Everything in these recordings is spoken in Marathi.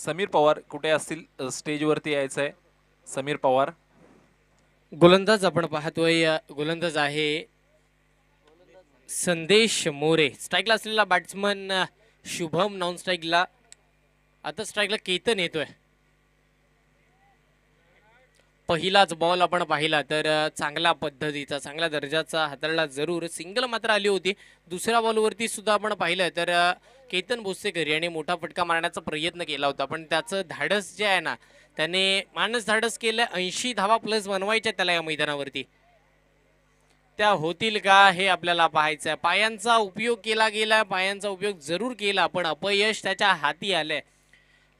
समीर पवार कुठे असतील स्टेजवरती यायचं आहे. समीर पवार गोलंदाज आपण पाहतोय, गोलंदाज आहे संदेश मोरे. स्ट्राईकला असलेला बॅट्समन शुभम, नॉन स्ट्राईकला आता स्ट्राईकला केतन येतोय. पहिलाच बॉल आपण पाहिला तर चांगल्या पद्धतीचा, चांगल्या दर्जाचा हाताळला. जरूर सिंगल मात्र आली होती. दुसऱ्या बॉलवरती सुद्धा आपण पाहिलं तर केतन भोसेकर याने मोठा फटका मारण्याचा प्रयत्न केला होता, पण त्याचं धाडस जे आहे ना, त्याने मानस धाडस केलं. 80 धावा प्लस बनवायच्या त्याला या मैदानावरती. त्या होतील का हे आपल्याला पाहायचं आहे. पायांचा उपयोग केला गेला, पायांचा उपयोग जरूर केला, पण अपयश त्याच्या हाती आलंय.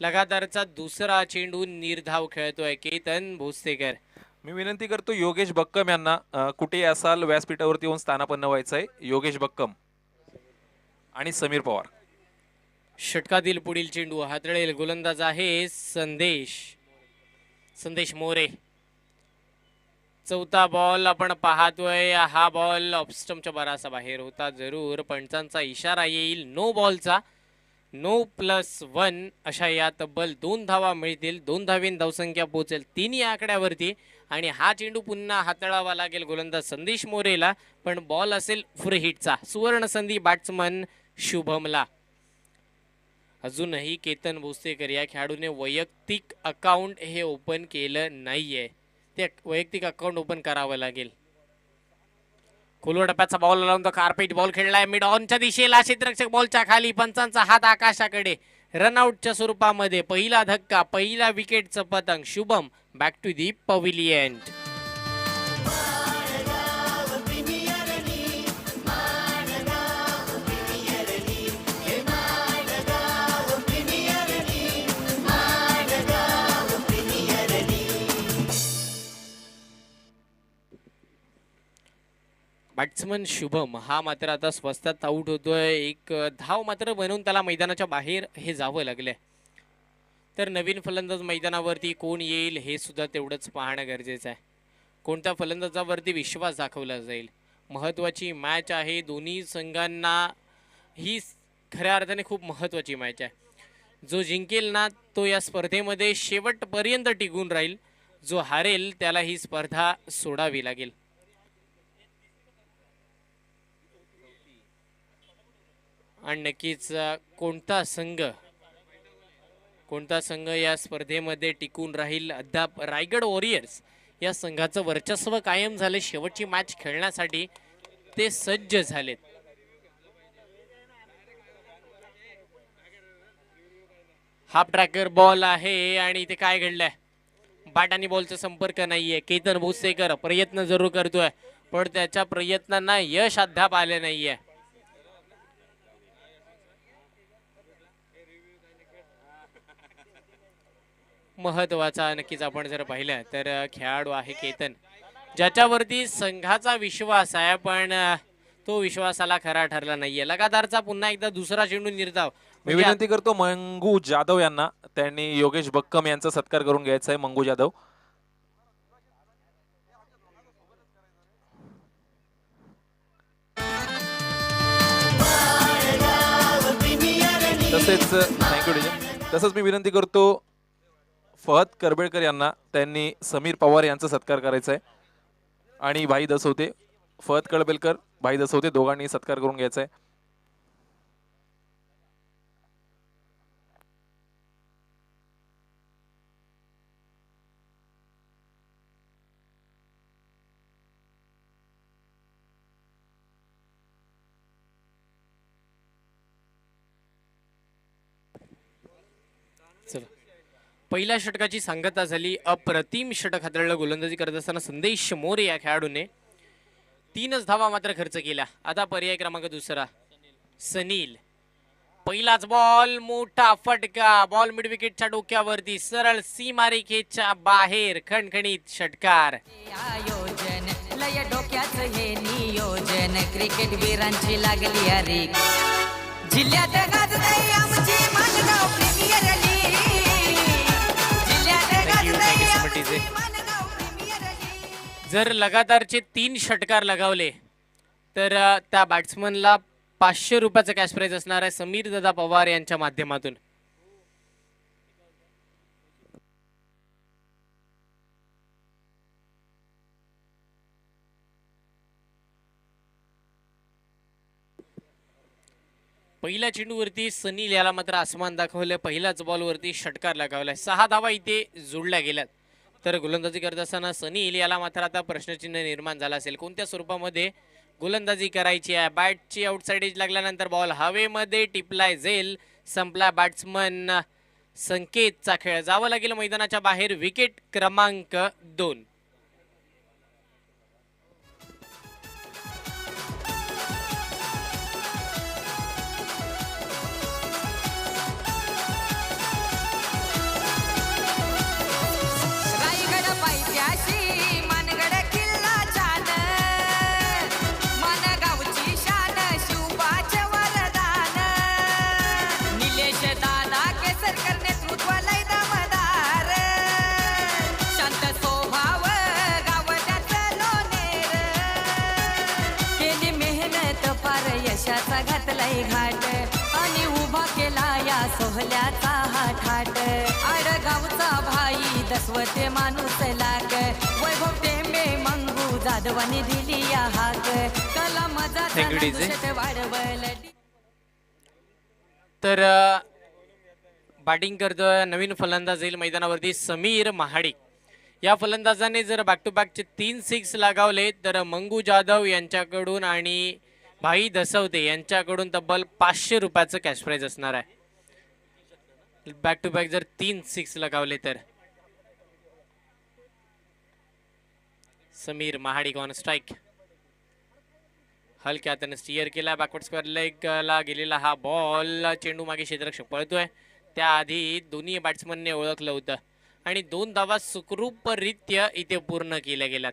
लगातारचा दुसरा चेंडू निर्धाव खेळतोय केतन भोसलेकर. मी विनंती करतो योगेश बक्कम यांना, कुठे असाल व्यासपीठावरती येऊन स्थानापन्न व्हायचं आहे. योगेश बक्कम आणि समीर पवार. षटकातील पुढील चेंडू हातळेल. गोलंदाज आहे संदेश मोरे. चौथा बॉल आपण पाहतोय. हा बॉल ऑफस्टमच्या बरासा बाहेर होता. जरूर पंचांचा इशारा येईल नो बॉलचा. 9+1 अशा या तब्बल 2 धावा मिळतील. 2 धावीन धावसंख्या पोहोचेल 3 या आकड्यावरती. आणि हा चेंडू पुन्हा हाताळावा लागेल गोलंदाज संदेश मोरेला, पण बॉल असेल फ्री हिटचा. सुवर्ण संधी बॅट्समन शुभमला. अजूनही केतन भोसलेकर या खेळाडूने वैयक्तिक अकाउंट हे ओपन केलं नाहीये. ते वैयक्तिक अकाउंट ओपन करावं लागेल. खोलवर टप्प्याचा बॉल लावून तो कार्पेट बॉल खेळलाय मिड ऑनच्या दिशेला. क्षेत्ररक्षक बॉलच्या खाली. पंचांचा हात आकाशाकडे. रनआउटच्या स्वरूपामध्ये पहिला धक्का, पहिला विकेटचं पतंग. Shubham back to the pavilion. Batsman Shubham हा मात्र आता स्वस्तात आऊट होतोय. एक धाव मात्र बनवून त्याला मैदानाच्या बाहेर हे जावं लागलंय. तर नवीन फलंदाज मैदानावरती कोण येईल हे सुद्धा तेवढंच पाहणं गरजेचं आहे. कोणत्या फलंदाजावरती विश्वास दाखवला जाईल. महत्त्वाची मॅच आहे. दोन्ही संघांना ही खऱ्या अर्थाने खूप महत्त्वाची मॅच आहे. जो जिंकेल ना तो या स्पर्धेमध्ये शेवटपर्यंत टिकून राहील. जो हारेल त्याला ही स्पर्धा सोडावी लागेल. आणि नक्कीच कोणता संघ या स्पर्धेमध्ये टिकून राहील. अद्याप रायगड वॉरियर्स या संघाचं वर्चस्व कायम झाले. शेवटची मॅच खेळण्यासाठी ते सज्ज झालेत. हाफ ट्रॅकर बॉल आहे आणि इथे काय घडलंय. बॅट आणि बॉलचा संपर्क नाहीये. केतन भोसेकर प्रयत्न जरूर करतोय, पण त्याच्या प्रयत्नांना यश अद्याप आले नाहीये. महत्वाचा नक्कीच आपण जर पाहिलं तर खेळाडू आहे केतन, ज्याच्यावरती संघाचा विश्वास आहे, पण तो विश्वासाला खरा ठरला नाहीये. लगातारचा पुन्हा एकदा दुसरा चेंडू निर्धाव. मी विनंती करतो मंगू जाधव यांना, त्यांनी योगेश बक्कम यांचा सत्कार करून घ्यायचा आहे. मंगू जाधव. तसेच थँक्यू डीजे. तसंच मी विनंती करतो फहद करबेळकर यांना, त्यांनी समीर पवार यांचा सत्कार करायचा आहे. आणि भाई दसवते, फहद करबेळकर, भाई दसवते दोघांनी सत्कार करून घ्यायचा आहे. चला, पहिल्या षटकाची सांगता झाली. अप्रतिम षटक हाताळलं गोलंदाजी करत असताना संदेश मोरे या खेळाडूने. 3च धावा मात्र खर्च केल्या. आता पर्याय क्रमांक दुसरा सनील. पहिलाच बॉल, मोठा फटका. बॉल मिड विकेटच्या डोक्यावरती सरळ सीमारेखेच्या बाहेर. खणखणीत षटकार. आयोजन लय डोक्याचं हे नियोजन. क्रिकेट वीरांची लागली अरे जिल्ह्यात गाजतंय आमची मानगाव प्रीमियर लीग. जिल्ह्यात गाजतंय आमची मानगाव प्रीमियर लीग. जर लगातारचे 3 षटकार लगावले तर त्या बॅट्समनला 500 रुपयाचं कॅश प्राइज असणार आहे समीर दादा पवार यांच्या माध्यमातून. पहिल्या चेंडूवरती सनी याला मात्र आसमान दाखवलं. पहिल्याच बॉलवरती षटकार लगावलाय. 6 धावा इथे जोडल्या गेल्यात. तर गोलंदाजी करत असताना सनी याला मात्र आता प्रश्नचिन्ह निर्माण झाला असेल. कोणत्या स्वरूपामध्ये गोलंदाजी करायची आहे. बॅटची आउटसाइड एज लागल्यानंतर बॉल हवेमध्ये टिपलाय जाईल. संपला बॅट्समन संकेतचा खेळ. जावं लागेल मैदानाच्या बाहेर. विकेट क्रमांक 2. रायगड पायथ्याशी मानगड किल्ला छान मानगावची शान शिवबाचे वरदान निलेश दादा केसरकर नेतृत्व लय दमदार शांत स्वभाव गाव त्याचं लोणेर केली मेहनत फार यशाचा घातलाय घाट आणि उभा केला या सोहल्याचा हा ठाट आडगावचा भाई दसवते माणूस लाग वैभव टेंबे मंगू जाधवानी दिली या हाक कला मजा Thank you, DJ. वाढवल तर बॅटिंग करतोय नवीन फलंदाज येईल मैदानावरती समीर महाडिक. या फलंदाजाने जर बॅक टू बॅकचे 3 6 लगावले तर मंगू जाधव यांच्याकडून आणि भाई दसवते यांच्याकडून तब्बल 500 रुपयाचं कॅश प्राइज असणार आहे. बॅक टू बॅक जर 3 6 लगावले तर. Sameer Mahadik on strike. हलक्या हाताने स्टिअर केला. बॅकवर्ड स्क्वेअर लेगला गेलेला हा बॉल. चेंडू मागे क्षेत्ररक्षक पळतोय. त्याआधी दोन्ही बॅट्समनने ओळखलं होतं आणि 2 धावा सुखरूपरित्या इथे पूर्ण केल्या गेल्यात.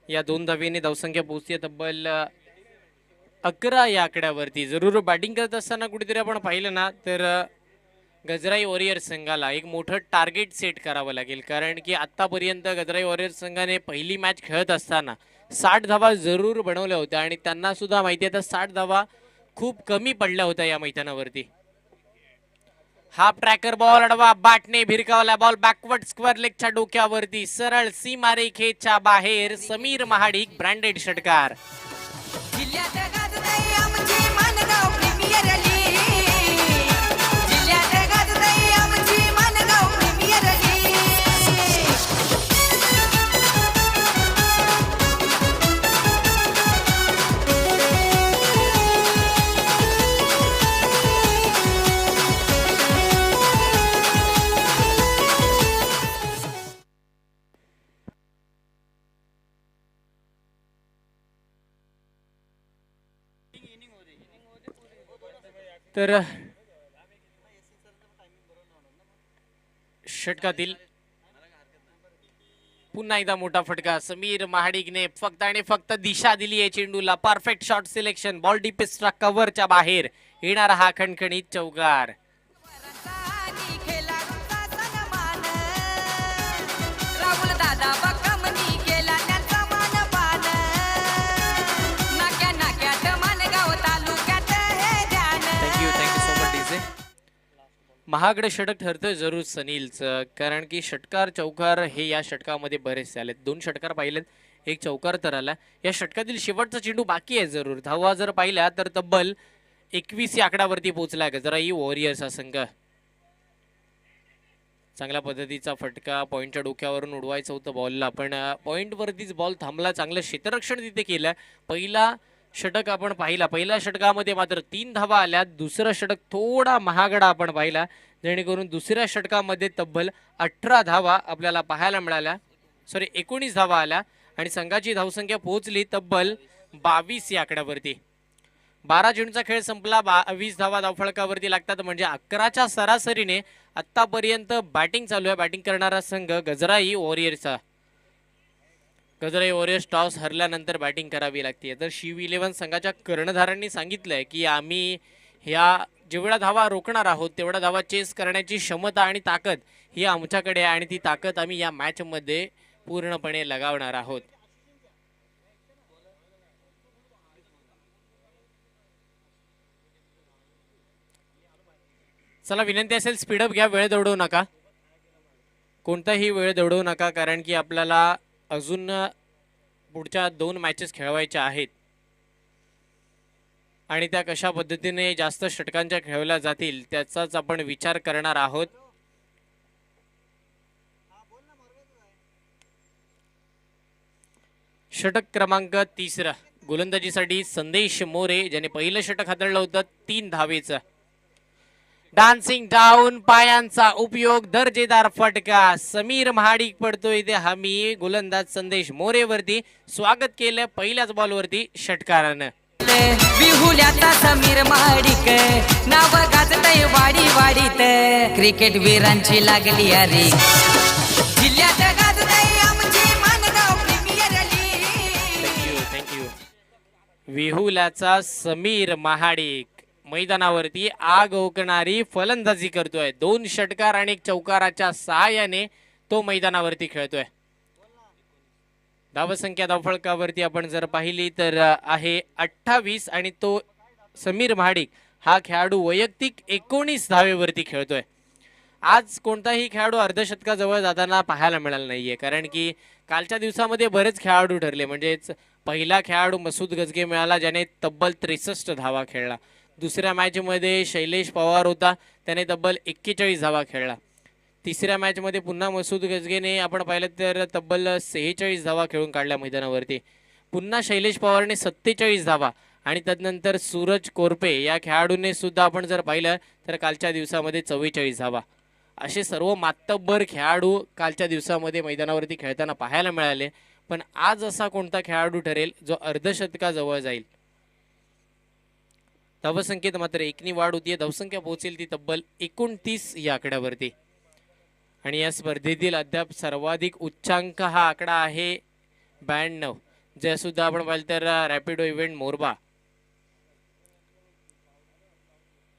या 2 धावेने धावसंख्या पोहोचते तब्बल 11 या आकड्यावरती. जरूर बॅटिंग करत असताना कुठेतरी आपण पाहिलं ना तर गजराई वॉरियर संघाला एक मोठं टार्गेट सेट करावं लागेल. कारण की आतापर्यंत गजराई वॉरियर संघाने पहिली मॅच खेळत असताना 60 धावा जरूर बनवल्या होत्या आणि त्यांना सुद्धा माहिती आहे 60 धावा खूप कमी पडल्या होत्या या मैदानावरती. हाफ ट्रॅकर बॉल अडवा. बॅटने भिरकावला बॉल बॅकवर्ड स्क्वेअर लेगच्या डोक्यावरती सरळ सीमारेखेच्या बाहेर. समीर महाडिक ब्रँडेड षटकार. जिल्ह्यात गाजतय आमची मानगाव प्रीमियर लीग जिल्ह्यात गाजतय आमची मानगाव प्रीमियर लीग तर षटकातील पुन्हा एकदा मोठा फटका. समीर महाडिकने फक्त आणि फक्त दिशा दिली आहे चेंडूला. Perfect shot selection. बॉल डीपेस्टच्या कव्हरच्या बाहेर येणारा हा खणखणीत चौकार. आणि खेळाडूंचा सन्मान राहुल दादा बकमनी केला त्यांचा मानपान नाक्या नाक्यात मानगाव तालुक्यात हे ध्यान थँक्यू सो मच डीजे. महागडं षटक ठरतंय जरूर सनीलचं. कारण की षटकार चौकार हे या षटकामध्ये बरेच आलेत. 2 षटकार पाहिलेत. 1 चौकार तर आला. या षटकातील शेवटचा चेंडू बाकी आहे जरूर. धावा जर पाहिल्या तर तब्बल 21 या आकड्यावरती पोहोचलाय गजराई वॉरियर्सचा संघ. चांगल्या पद्धतीचा फटका. पॉइंटच्या डोक्यावरून उडवायचं होतं बॉलला पण पॉइंटवरतीच बॉल थांबला. चांगलं क्षेत्ररक्षण तिथे केलं. पहिला षटक आपण पाहिला. पहिल्या षटकामध्ये मात्र 3 धावा आल्या. दुसरं षटक थोडा महागडा आपण पाहिला जेणेकरून दुसऱ्या षटकामध्ये तब्बल 18 धावा आपल्याला पाहायला मिळाल्या. 19 धावा आल्या आणि संघाची धावसंख्या पोहोचली तब्बल 22 या आकड्यावरती. 12 चेंडूचा खेळ संपला. 22 धावा धावफलकावरती लागतात म्हणजे 11च्या सरासरीने आतापर्यंत बॅटिंग चालू आहे. बॅटिंग करणारा संघ गजराई वॉरियर्सचा. गजराई वॉरियर्स टॉस हरल्यानंतर बॅटिंग करावी लागते. तर शिव 11 संघाच्या कर्णधारांनी सांगितलंय की आम्ही ह्या जेवढ्या धावा रोखणार आहोत तेवढ्या धावा चेस करण्याची क्षमता आणि ताकद ही आमच्याकडे आहे आणि ती ताकद आम्ही या मॅचमध्ये पूर्णपणे लगावणार आहोत. चला विनंती असेल स्पीडअप घ्या. वेळ दौडवू नका. कोणताही वेळ दौडवू नका कारण की आपल्याला अजून पुढच्या 2 मॅचेस खेळवायच्या आहेत. आणि त्या कशा पद्धतीने जास्त षटकांच्या खेळवल्या जातील त्याचाच आपण विचार करणार आहोत. षटक क्रमांक 3 गोलंदाजीसाठी संदेश मोरे ज्याने पहिलं षटक हाताळलं होतं 3 धावेचं. डान्सिंग डाऊन पायांचा उपयोग दर्जेदार फटका. समीर महाडिक पडतो इथे हमी. गोलंदाज संदेश मोरेवरती स्वागत केलं पहिल्याच बॉलवरती षटकारानं. विहुल्याचा समीर महाडिक नाव गाजतय वाडी वाडीत क्रिकेट वीरांची लागली अरे जिल्ह्यात गाजतय आमची मानगाव प्रीमियर लीग. थँक्यू. विहुल्याचा समीर महाडिक मैदानावरती आग ओकणारी फलंदाजी करतोय. 2 षटकार आणि 1 चौकाराच्या सहाय्याने तो मैदानावरती खेळतोय. धावसंख्या धावफलकावरती आपण जर पाहिली तर आहे 28 आणि तो समीर महाडिक हा खेळाडू वैयक्तिक 19 धावेवरती खेळतोय. आज कोणताही खेळाडू अर्धशतकाजवळ जाताना पाहायला मिळाला नाहीये, कारण की कालच्या दिवसामध्ये बरेच खेळाडू ठरले. म्हणजेच पहिला खेळाडू मसूद गजगे मिळाला ज्याने तब्बल 63 धावा खेळला. दुसऱ्या मॅचमध्ये शैलेश पवार होता, त्याने तब्बल 41 धावा खेळला. तिसऱ्या मॅचमध्ये पुन्हा मसूद गजगेने आपण पाहिलं तर तब्बल 46 धावा खेळून काढल्या मैदानावरती. पुन्हा शैलेश पवारने 47 धावा आणि त्यानंतर सूरज कोरपे या खेळाडूने सुद्धा आपण जर पाहिलं तर कालच्या दिवसामध्ये 44 धावा. असे सर्व मातब्बर खेळाडू कालच्या दिवसामध्ये मैदानावरती खेळताना पाहायला मिळाले. पण आज असा कोणता खेळाडू ठरेल जो अर्धशतकाजवळ जाईल. धावसंख्येत मात्र 1 वाढ होतीये. धावसंख्या पोहोचेल ती तब्बल 29 या आकड्यावरती. आणि या स्पर्धेतील अद्याप सर्वाधिक उच्चांक हा आकडा आहे 92. जे सुद्धा आपण पाहिलं तर रॅपिडो इव्हेंट मोरबा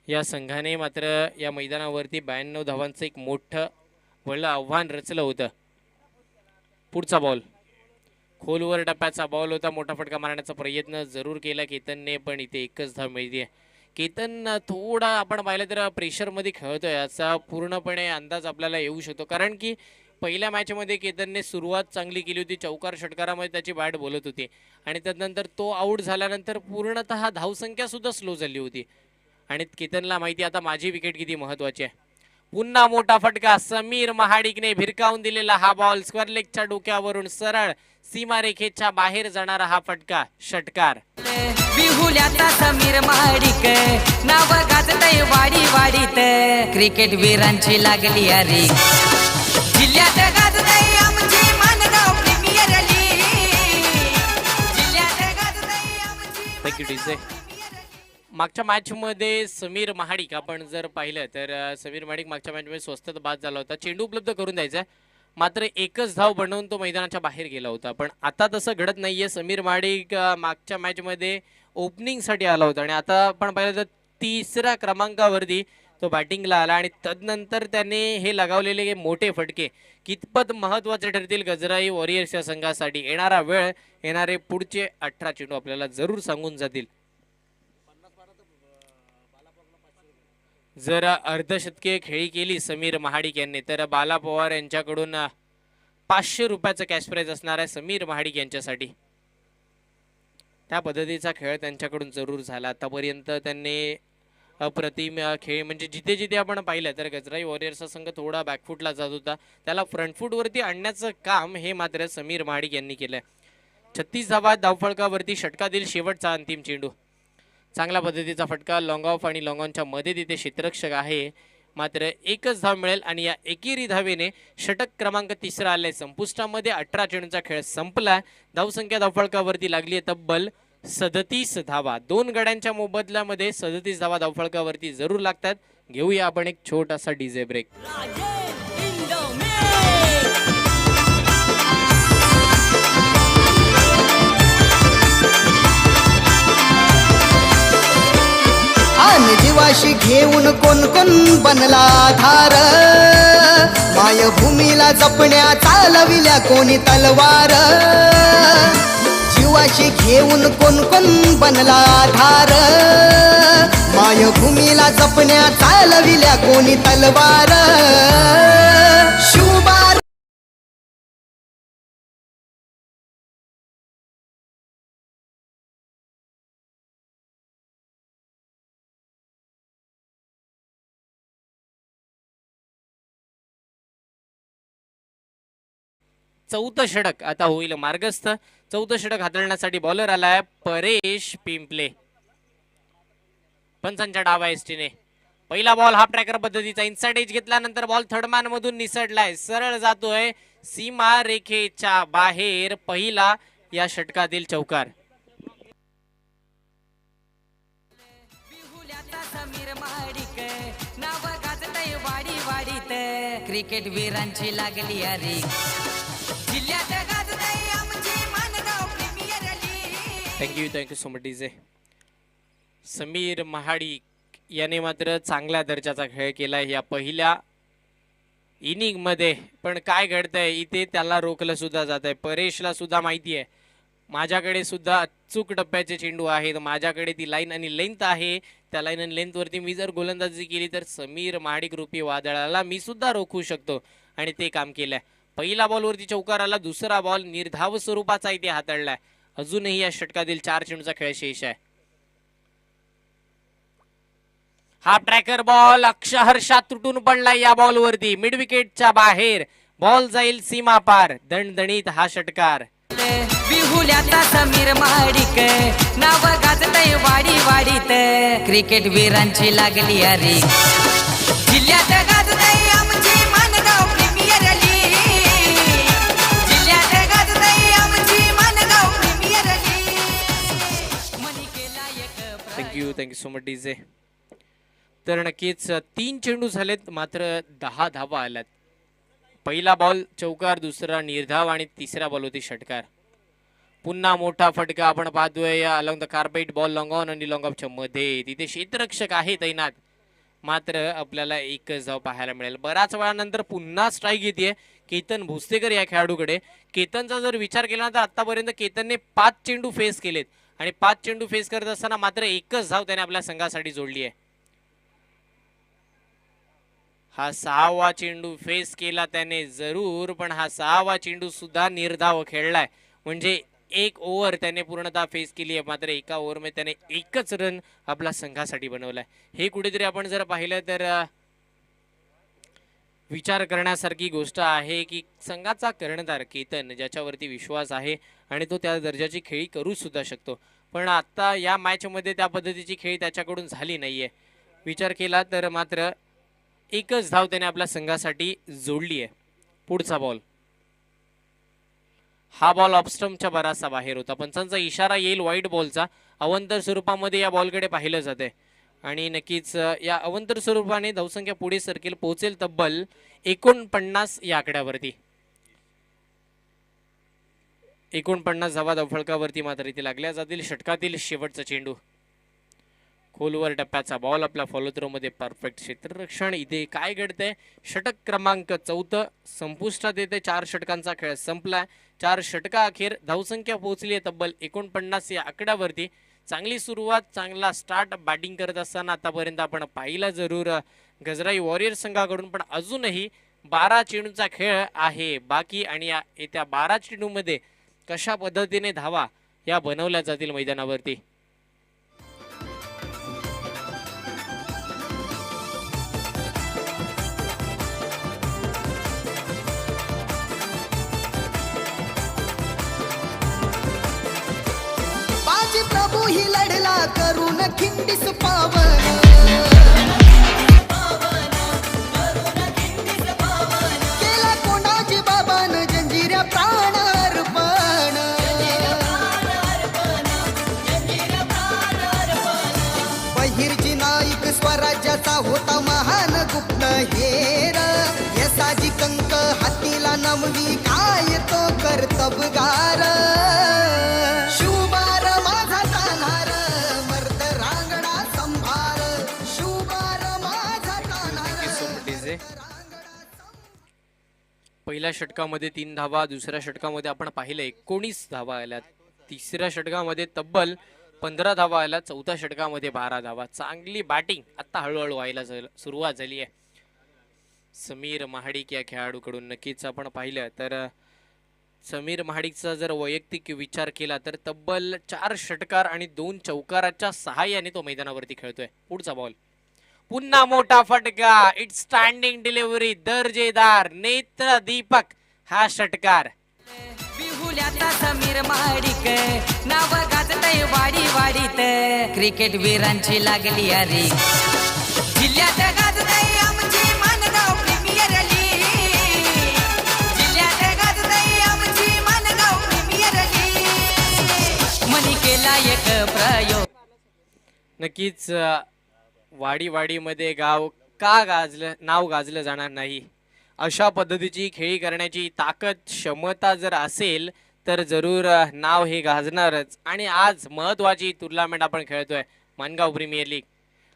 या संघाने मात्र या मैदानावरती 92 धावांचं एक मोठं वळलं आव्हान रचलं होतं. पुढचा बॉल खोलवर टप्प्याचा बॉल होता. मोठा फटका मारण्याचा प्रयत्न जरूर केला केतनने, पण इथे एकच धाव मिळते. केतन थोडा आपण पाहिलं तर प्रेशरमध्ये खेळतोय याचा पूर्णपणे अंदाज आपल्याला येऊ शकतो, कारण की पहिल्या मॅचमध्ये केतनने सुरुवात चांगली केली होती. चौकार षटकारामध्ये त्याची बॅट बोलत होती आणि त्यानंतर तो आऊट झाल्यानंतर पूर्णतः धावसंख्या सुद्धा स्लो झाली होती. आणि केतनला माहिती आता माझी विकेट किती महत्वाची आहे. पुन्हा मोठा फटका. समीर महाडिकने भिरकावून दिलेला हा बॉल स्क्वेअर लेगच्या डोक्यावरून सरळ सीमारेखेच्या बाहेर जाणारा हा फटका षटकार. विहुल्याचा समीर महाडिक नाव गाजतय वाडी वाडीत क्रिकेट वीरांची लागली अरे जिल्ह्यात गाजतय आमची मानगाव प्रीमियर लीग. जिल्ह्यात गाजतय आमची थँक्यू डीजे. मागच्या मॅचमध्ये समीर महाडिक आपण जर पाहिलं तर समीर महाडिक मागच्या मॅचमध्ये स्वस्त बाद झाला होता. चेंडू उपलब्ध करून द्यायचा, मात्र एकच धाव बनवून तो मैदानाच्या बाहेर गेला होता. पण आता तसं घडत नाहीये. समीर महाडिक मागच्या मॅचमध्ये ओपनिंगसाठी आला होता आणि आता आपण पाहिलं तर 3ऱ्या क्रमांकावरती तो बॅटिंगला आला आणि तदनंतर त्याने हे लगावलेले मोठे फटके कितपत महत्त्वाचे ठरतील गजराई वॉरियर्स या संघासाठी. येणारा वेळ, येणारे पुढचे 18 चेंडू आपल्याला जरूर सांगून जातील. जर अर्धशतकीय खेळी केली समीर महाडिक यांनी तर बाला पवार यांच्याकडून 500 रुपयाचं कॅश प्राइज असणार आहे समीर महाडिक यांच्यासाठी. त्या पद्धतीचा खेळ त्यांच्याकडून जरूर झाला. आतापर्यंत त्यांनी अप्रतिम खेळ म्हणजे जिथे जिथे आपण पाहिलं तर गजराई वॉरियर्सचा संघ थोडा बॅकफुटला जात होता, त्याला फ्रंटफुटवरती आणण्याचं काम हे मात्र समीर महाडिक यांनी केलंय. 36 धावा धावफलकावरती षटकातील शेवटचा अंतिम चेंडू. चांगल्या पद्धतीचा फटका लॉंग ऑफ आणि लॉंग ऑनच्या मध्ये तिथे क्षेत्ररक्षक आहे, मात्र एकच धाव मिळेल आणि या एकेरी धावेने षटक क्रमांक 3 आले संपुष्टामध्ये. 18 चेंडूचा खेळ संपला. धावसंख्या धावफलकावरती लागली आहे तब्बल 37 धावा. 2 गड्यांच्या मोबदल्यामध्ये 37 धावा धावफलकावरती जरूर लागतात. घेऊया आपण एक छोटासा डीजे ब्रेक. जीवाशी घेऊन कोण कोण बनला धार, मायभूमीला जपण्या चालविल्या कोणी तलवार. जीवाशी घेऊन कोण कोण बनला धार, मायभूमीला जपण्या चालविल्या कोणी तलवार. शिवबा चौथं षटक आता होईल मार्गस्थ. चौथं षटक हाताळण्यासाठी बॉलर आलाय परेश पिंपले. पंचांच्या डावा एसटीने पहिला बॉल हाफ ट्रॅकर पद्धतीचा इनसाइड एज घेतल्यानंतर बॉल थर्ड मॅन मधून निसटलाय, सरळ जातोय सीमा रेखेच्या बाहेर. पहिला या षटकातील चौकार. बिहुल्याचा समीर महाडिक नाव गाजतय वाडी वाडीत क्रिकेट वीरांची लागली अरे जिल्ह्यात गाजतय आमची Mangaon premier league. Thank you so much DJ. Sameer Mahadik याने मात्र चांगल्या दर्जाचा खेळ केलाय या पहिल्या इनिंग मध्ये. पण काय घडतंय इथे त्याला रोखलं सुद्धा जात आहे. परेशला सुद्धा माहिती आहे माझ्याकडे सुद्धा अचूक टप्प्याचे चेंडू आहेत, माझ्याकडे ती लाईन आणि लेंथ आहे. त्या लाईन आणि लेंथ वरती मी जर गोलंदाजी केली तर समीर महाडिक रूपी वादळाला मी सुद्धा रोखू शकतो आणि ते काम केलंय. पहिला बॉल वरती चौकार आला, दुसरा बॉल निर्धाव स्वरूपाचा इथे हाताळलाय. अजूनही या षटकातील 4 चेंडूचा खेळ शेष आहे. हाफ ट्रॅकर बॉल अक्षरशः तुटून पडलाय या बॉल वरती मिड विकेटच्या बाहेर. बॉल जाईल सीमा पार. दणदणीत हा षटकार. बिहुल्याचा समीर महाडिक नाव गाजतय वाडी वाडीत क्रिकेट वीरांची लागली अरे जिल्ह्यात गाजतय आमची मानगाव प्रीमियर लीग. जिल्ह्यात गाजतय आमची मानगाव प्रीमियर लीग. मनिकेला एक थँक्यू सो मच डीजे. तर नक्कीच 3 चेंडू झालेत, मात्र 10 धावा आल्यात. पहिला बॉल चौकार, दुसरा निर्धाव आणि तिसरा बॉल होती षटकार. पुन्हा मोठा फटका आपण पाहतोय या along the carpet ball long on आणि लॉंग ऑफच्या मध्ये. तिथे क्षेत्ररक्षक आहे तैनात, मात्र आपल्याला एकच धाव पाहायला मिळेल. बराच वेळानंतर पुन्हा स्ट्राईक येते केतन भोसलेकर या खेळाडूकडे. केतनचा जर विचार केला तर आतापर्यंत केतनने 5 चेंडू फेस केलेत आणि 5 चेंडू फेस करत असताना मात्र एकच धाव त्याने आपल्या संघासाठी जोडली आहे. हा 6वा चेंडू फेस केला त्याने जरूर, पण हा 6वा चेंडू सुद्धा निर्धाव खेळलाय. म्हणजे 1 ओव्हर त्याने पूर्णतः फेस केली आहे, मात्र एका ओव्हरमध्ये त्याने एकच रन आपल्या संघासाठी बनवलाय. हे कुठेतरी आपण जर पाहिलं तर विचार करण्यासारखी गोष्ट आहे की संघाचा कर्णधार केतन ज्याच्यावरती विश्वास आहे आणि तो त्या दर्जाची खेळी करू सुद्धा शकतो, पण आता या मॅच मध्ये त्या पद्धतीची खेळी त्याच्याकडून झाली नाहीये. विचार केला तर मात्र एकच धाव त्याने आपल्या संघासाठी जोडली आहे. पुढचा बॉल, हा बॉल ऑफस्टम्पच्या बराचसा बाहेर होता. पंचांचा इशारा येईल वाईट बॉलचा. अवंतर स्वरूपामध्ये या बॉलकडे पाहिलं जाते आणि नक्कीच या अवंतर स्वरूपाने धावसंख्या पुढे सरकेल, पोहोचेल तब्बल 49 या आकड्यावरती. 49 धावा धावफलकावरती मात्र इथे लागल्या जातील. षटकातील शेवटचा चेंडू, खोलवर टप्प्याचा बॉल आपल्या फॉलो थ्रो मध्ये परफेक्ट क्षेत्ररक्षण. इथे काय घडतंय, षटक क्रमांक 4 संपुष्टात येते. 4 षटकांचा खेळ संपला. 4 षटका अखेर धावसंख्या पोहोचली आहे तब्बल 49 या आकड्यावरती. चांगली सुरुवात, चांगला स्टार्ट बॅटिंग करत असताना आतापर्यंत आपण पाहिला जरूर गजराई वॉरियर्स संघाकडून, पण अजूनही 12 चेंडूचा खेळ आहे बाकी आणि या येत्या 12 चेंडूमध्ये कशा पद्धतीने धावा या बनवल्या जातील मैदानावरती. बाजी प्रभू ही लढला करून खिंडीस पावन. केला कोणाजी बाबान जंजिऱ्या प्राण अर्पण. बहिर्जी नाईक स्वराज्याचा होता महान गुप्त हेर. यसाजी कंक हातीला नमवी काय तो कर्तबगार. शुभार माझा तान्हार मर्द रांगडा संभार. शुभार माझा तान्हार. पहिल्या षटकामध्ये 3 धावा, दुसऱ्या षटकामध्ये आपण पाहिलं 19 धावा आल्या, तिसऱ्या षटकामध्ये तब्बल 15 धावा आल्या, चौथ्या षटकामध्ये 12 धावा. चांगली बॅटिंग आता हळूहळू व्हायला सुरुवात झाली आहे समीर महाडिक या खेळाडूकडून. नक्कीच आपण पाहिलं तर समीर महाडिकचा जर वैयक्तिक विचार केला तर तब्बल 4 षटकार आणि 2 चौकाराच्या सहाय्याने तो मैदानावरती खेळतोय. पुढचा बॉल, पुन्हा मोठा फटका. इट्स स्टँडिंग डिलिव्हरी, दर्जेदार नेत्र दीपक हा षटकार. बिहुल्याचा समीर महाडिक नाव गाजतय वाडी वाडीत क्रिकेट वीरांची लागली यारी जिल्ह्यात गाजतय आमची मानगाव प्रीमियर लीग जिल्ह्यात गाजतय आमची मानगाव प्रीमियर लीग मनी केला एक प्रयोग नक्कीच वाडीमध्ये गाव का गाजलं नाव गाजलं जाणार नाही अशा पद्धतीची खेळी करण्याची ताकद क्षमता जर असेल तर जरूर नाव हे गाजणारच. आणि आज महत्वाची टुर्नामेंट आपण खेळतोय मानगाव प्रीमियर लीग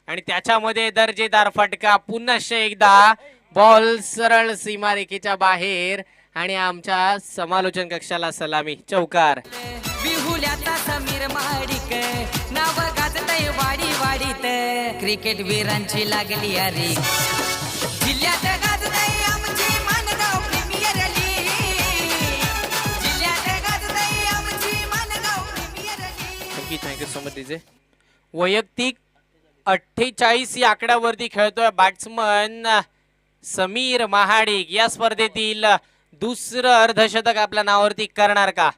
आणि त्याच्यामध्ये दर्जेदार फटका पुन्हा एकदा बॉल सरळ सीमारेखेच्या बाहेर आणि आमच्या समालोचन कक्षाला सलामी चौकार. बिहुल्याचा समीर महाडिक नाव गाजतय वाडी वाडीत क्रिकेट वीरांची लागली यारी जिल्ह्यात गाजतय आमची मानगाव प्रीमियर लीग जिल्ह्यात गाजतय आमची Mangaon premier league. Thank you so much DJ. वैयक्तिक 48 या आकड्यावरती खेळतोय बॅट्समन समीर महाडिक. या स्पर्धेतील दुसरं अर्धशतक आपल्या नावावरती करणार का?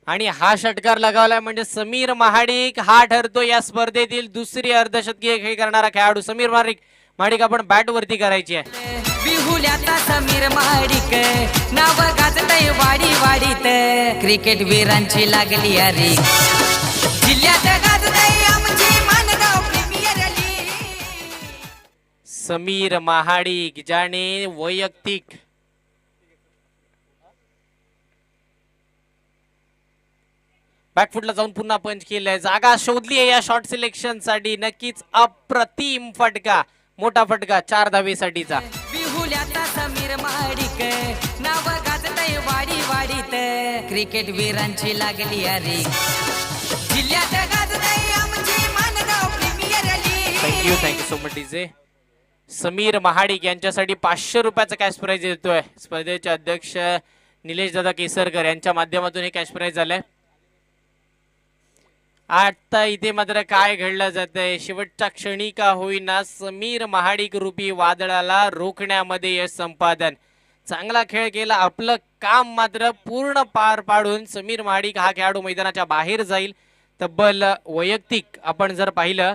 आणि हा षटकार लगावलाय म्हणजे समीर महाडिक हा ठरतो या स्पर्धेतील दुसरी अर्धशतकीय खेळ करणारा खेळाडू. समीर महाडिक आपण बॅट वरती करायची आहे. बिहुल्याचा समीर महाडिक नाव गाजतय वाडी वाडीत क्रिकेट वीरांची लागली यारी जिल्ह्यात गाजतय आमची मानगाव प्रीमियर लीग. समीर महाडिक ज्याने वैयक्तिक बॅकफुटला जाऊन पुन्हा पंच केलंय. जागा शोधली आहे या शॉर्ट सिलेक्शन साठी. नक्कीच अप्रतिम फटका मोठा फटका 4 धावेसाठीचा. बिहुल्याचा समीर महाडिक नाव गाजतय वाडी वाडीत क्रिकेट वीरांची लागली यारी जिल्ह्यात गाजतय आमची Mangaon premier league. Thank you so much DJ. Sameer Mahadik यांच्यासाठी 500 रुपयाचा कॅश प्राइज देतोय स्पर्धेचे अध्यक्ष निलेश दादा केसरकर यांच्या माध्यमातून हे कॅश प्राइज झालंय. आता इथे मात्र काय घडलं जातंय शेवटच्या क्षणी का होईना समीर महाडिक रूपी वादळाला रोखण्यामध्ये यश संपादन. चांगला खेळ केला. आपलं काम मात्र पूर्ण पार पाडून समीर महाडिक हा खेळाडू मैदानाच्या बाहेर जाईल. तब्बल वैयक्तिक आपण जर पाहिलं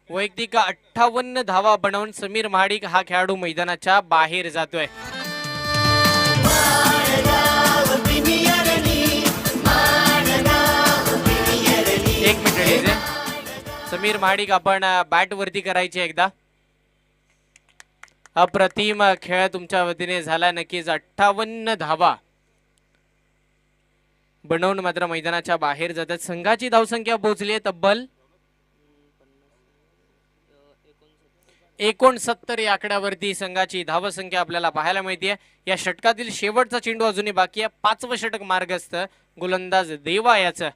वैयक्तिक 58 धावा बनवून समीर महाडिक हा खेळाडू मैदानाच्या बाहेर जातोय. एक मिनिट समीर महाडिक आपण बॅट वरती करायची एकदा. अप्रतिम खेळ तुमच्या वतीने झाला. नक्कीच 58 धावा बनवून मात्र मैदानाच्या बाहेर जातात. संघाची धावसंख्या पोहोचली आहे तब्बल 69 या आकड्यावरती संघाची धावसंख्या आपल्याला पाहायला मिळते. या षटकातील शेवटचा चेंडू अजूनही बाकी आहे. 5वं षटक मार्गस्थ गोलंदाज देवा याचं.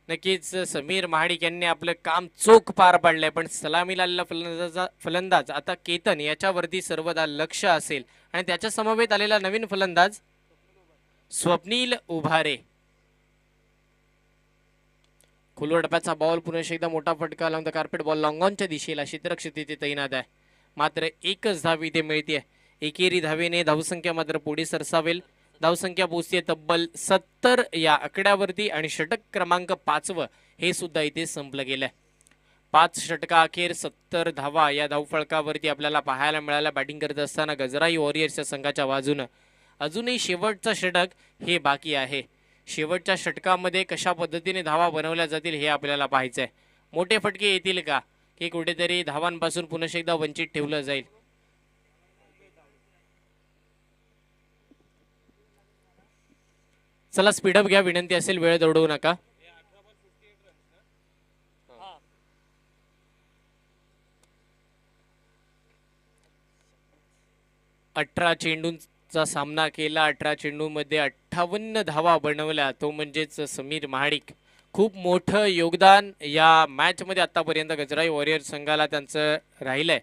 नक्कीच समीर महाडिक यांनी आपलं काम चोख पार पाडलंय. पण सलामीला आलेला फलंदाज आता केतन याच्यावरती सर्वदा लक्ष असेल आणि त्याच्या समवेत आलेला नवीन फलंदाज स्वप्नील उभारे. खुलवर टप्प्याचा बॉल पुन्हा एकदा मोठा फटका लावून कार्पेट बॉल लॉंगॉनच्या दिशेला क्षेत्ररक्षक तिथे तैनात आहे. मात्र एकच धाव इथे मिळते. एकेरी धावेने धावसंख्या मात्र पुढे सरसावेल. धावसंख्या पोहोचते तब्बल 70 या आकड्यावरती आणि षटक क्रमांक 5वं हे सुद्धा इथे संपलं गेलंय. 5 षटका अखेर 70 धावा या धावफळकावरती आपल्याला पाहायला मिळाल्या. बॅटिंग करत असताना गजराई वॉरियर्सच्या संघाच्या बाजूनं अजूनही शेवटचं षटक हे बाकी आहे. शेवटच्या षटकामध्ये कशा पद्धतीने धावा बनवल्या जातील हे आपल्याला पाहायचंय. मोठे फटके येतील का की कुठेतरी धावांपासून पुन्हा एकदा वंचित ठेवलं जाईल. चला स्पीडअप घ्या विनंती असेल. वेळ दौडवू नका. अठरा चेंडूंचा सामना केला. 18 चेंडूमध्ये 58 धावा बनवल्या. तो म्हणजेच समीर महाडिक. खूप मोठं योगदान या मॅच मध्ये आतापर्यंत गजराई वॉरियर संघाला त्यांचं राहिलंय.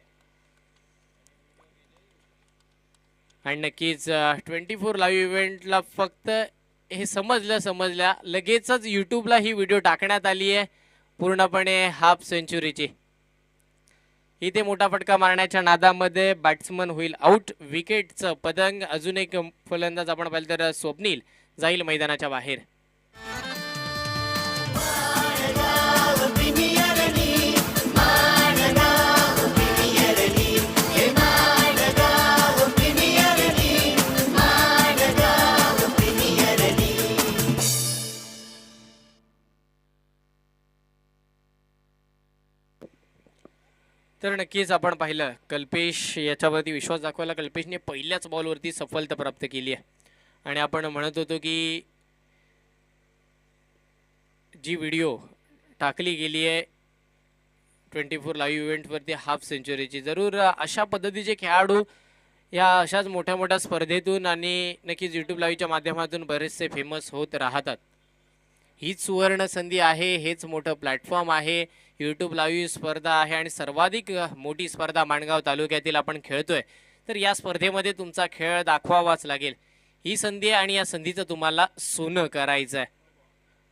आणि नक्कीच 24 लाईव्ह इव्हेंटला फक्त हे समजल्या लगेचच युट्यूबला ही व्हिडिओ टाकण्यात आली आहे पूर्णपणे हाफ सेंचुरीची. इथे मोठा फटका मारण्याच्या नादामध्ये बॅट्समन होईल आउट. विकेटचं पतंग. अजून एक फलंदाज आपण पाहिलं तर स्वप्नील जाईल मैदानाच्या बाहेर. तर नक्कीच आपण पाहिलं कल्पेश याच्यावरती विश्वास दाखवायला कल्पेशने पहिल्याच बॉलवरती सफलता प्राप्त केली आहे. आणि आपण म्हणत होतो की जी व्हिडिओ टाकली गेली आहे 24 लाईव्ह इव्हेंटवरती हाफ सेंचुरीची, जरूर अशा पद्धतीचे खेळाडू या अशाच मोठ्या मोठ्या स्पर्धेतून आणि नक्कीच यूट्यूब लाईव्हच्या माध्यमातून बरेचसे फेमस होत राहतात. हीच सुवर्ण संधी आहे, हेच मोठं प्लॅटफॉर्म आहे. यूट्यूब लाईव्ह स्पर्धा आहे आणि सर्वाधिक मोठी स्पर्धा माणगाव तालुक्यातील आपण खेळतोय, तर या स्पर्धेमध्ये तुमचा खेळ दाखवावाच लागेल. ही संधी आहे आणि या संधीचं तुम्हाला सोनं करायचं आहे.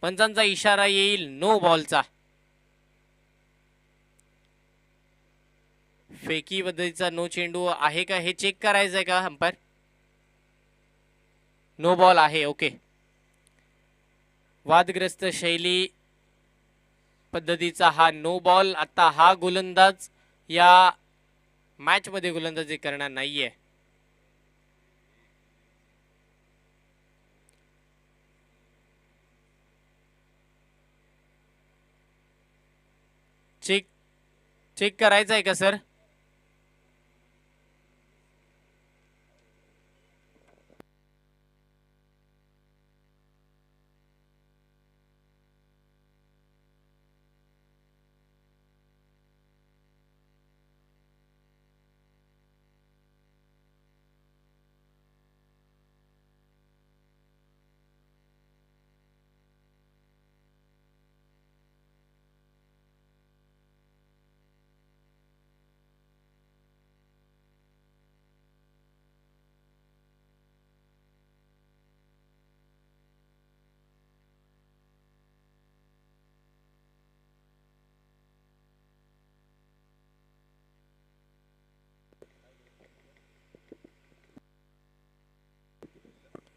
पंचांचा इशारा येईल नो बॉलचा. फेकी पद्धतीचा नो चेंडू आहे का हे चेक करायचं आहे का अंपायर? नो बॉल आहे. ओके. वादग्रस्त शैली पद्धतीचा हा नो बॉल. आता हा गोलंदाज या मॅच मध्ये गोलंदाजी करणार नाहीये. चेक करायचं आहे का सर?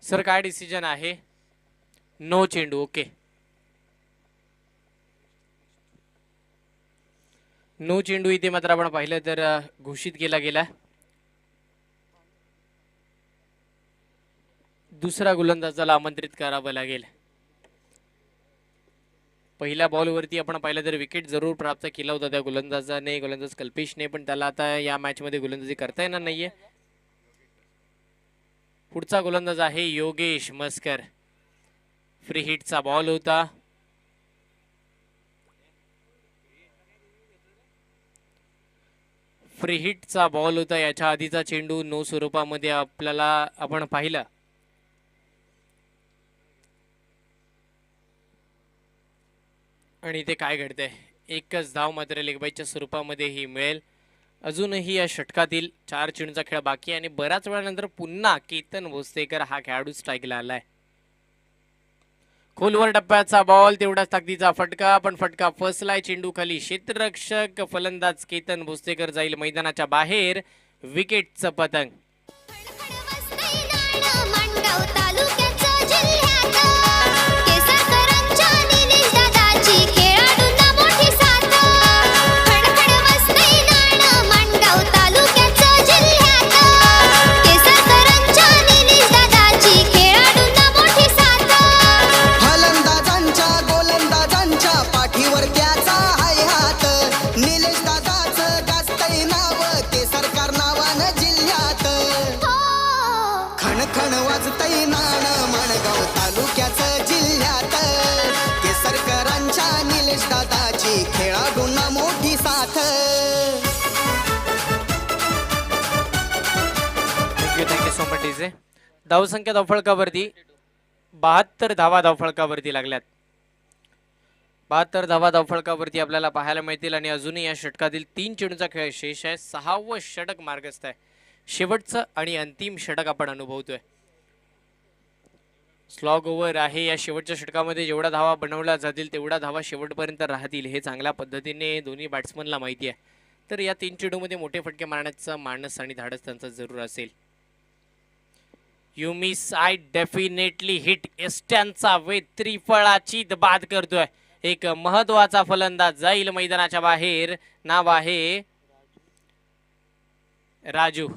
सर काय डिसिजन आहे? नो चेंडू. ओके. नो चेंडू इथे मात्र आपण पाहिलं तर घोषित केला गेला. दुसरा गोलंदाजाला आमंत्रित करावं लागेल. पहिल्या बॉलवरती आपण पाहिलं तर विकेट जरूर प्राप्त केला होता त्या गोलंदाजाने, गोलंदाज कल्पेशने, पण त्याला आता या मॅच मध्ये गोलंदाजी करता येणार नाहीये. पुढचा गोलंदाज आहे योगेश मस्कर. फ्री हिटचा बॉल होता. फ्री हिटचा बॉल होता. याच्या आधीचा चेंडू नो स्वरूपामध्ये आपल्याला आपण पाहिला. आणि इथे काय घडतंय? एकच धाव मात्र लेगबाईच्या स्वरूपामध्ये ही मिळेल. अजूनही या षटकातील 4 चेंडूचा खेळ बाकी आहे आणि बऱ्याच वेळानंतर पुन्हा केतन भोसलेकर हा खेळाडू स्ट्राईकला आलाय. खोलवर टप्प्याचा बॉल, तेवढाच ताकदीचा फटका, पण फटका फसलाय. चेंडू खाली. क्षेत्ररक्षक फलंदाज केतन भोसलेकर जाईल मैदानाच्या बाहेर. विकेटचं पतंग. धावसंख्या धावफळकावरती 72 धावा धावफळकावरती लागल्यात. 72 धावा धावफळकावरती आपल्याला पाहायला मिळतील आणि अजूनही या षटकातील 3 चेंडूचा खेळ शेष आहे. 6वं षटक मार्गस्थ आहे. शेवटचं आणि अंतिम षटक आपण अनुभवतोय. स्लॉग ओव्हर आहे. या शेवटच्या षटकामध्ये जेवढ्या धावा बनवल्या जातील तेवढ्या धावा शेवटपर्यंत राहतील हे चांगल्या पद्धतीने दोन्ही बॅट्समनला माहिती आहे. तर या 3 चेंडूमध्ये मोठे फटके मारण्याचा मानस आणि धाडस त्यांचा जरूर असेल. You miss I definitely hit. एस्ट्यांचा वेध त्रिफळाची बाद करतोय. एक महत्वाचा फलंदाज जाईल मैदानाच्या बाहेर. नाव आहे राजू.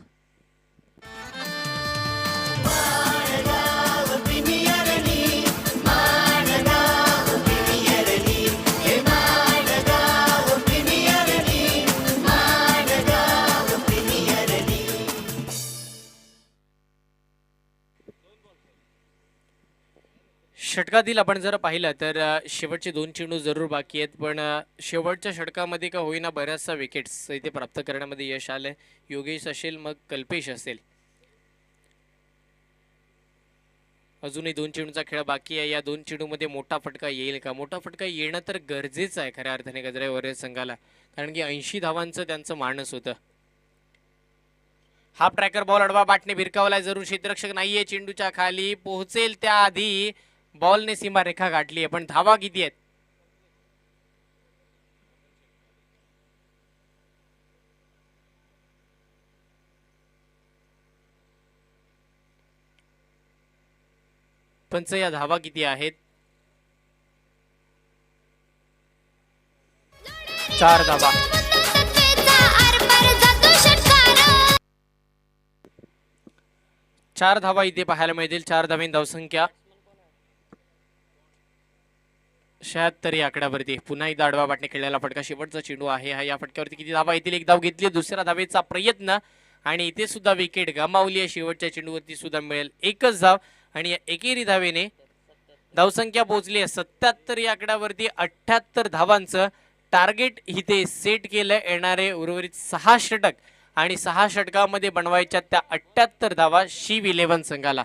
षटकातील आपण जर पाहिलं तर शेवटचे 2 चेंडू जरूर बाकी आहेत, पण शेवटच्या षटकामध्ये का होईना बऱ्याचशा विकेट्स इथे प्राप्त करण्यामध्ये यश आलंय. योगेश असेल मग कल्पेश असेल. अजूनही 2 चेंडूचा खेळ बाकी आहे. या 2 चेंडूमध्ये मोठा फटका येईल का? मोठा फटका येणं तर गरजेचं आहे खऱ्या अर्थाने गजराई वॉरियर्स संघाला, कारण की 80 धावांचं त्यांचं मानस होतं. हाफ ट्रॅकर बॉल अडवा बाटने भिरकावलाय. जरूर क्षेत्ररक्षक नाहीये. चेंडूच्या खाली पोहोचेल त्याआधी बॉलने सीमारेखा गाठली आहे, पण धावा किती आहेत? पंच या धावा किती आहेत? 4 धावा. चार धावा इथे पाहायला मिळतील. 4 धावेन धावसंख्या 76 या आकड्यावरती. पुन्हा एकदा आडवा बाटने खेळलेला फटका. शेवटचा चेंडू आहे हा. या फटक्यावरती किती धावा येतील? 1 धाव घेतली. दुसऱ्या धावेचा प्रयत्न आणि इथे सुद्धा विकेट गमावली आहे. शेवटच्या चेंडूवरती सुद्धा मिळेल 1च धाव आणि या एकेरी धावेने धावसंख्या पोहोचली आहे 77 या आकड्यावरती. 78 धावांचं टार्गेट इथे सेट केलं. येणारे उर्वरित 6 षटक आणि 6 षटकामध्ये बनवायच्या त्या 78 धावा शिव 11 संघाला.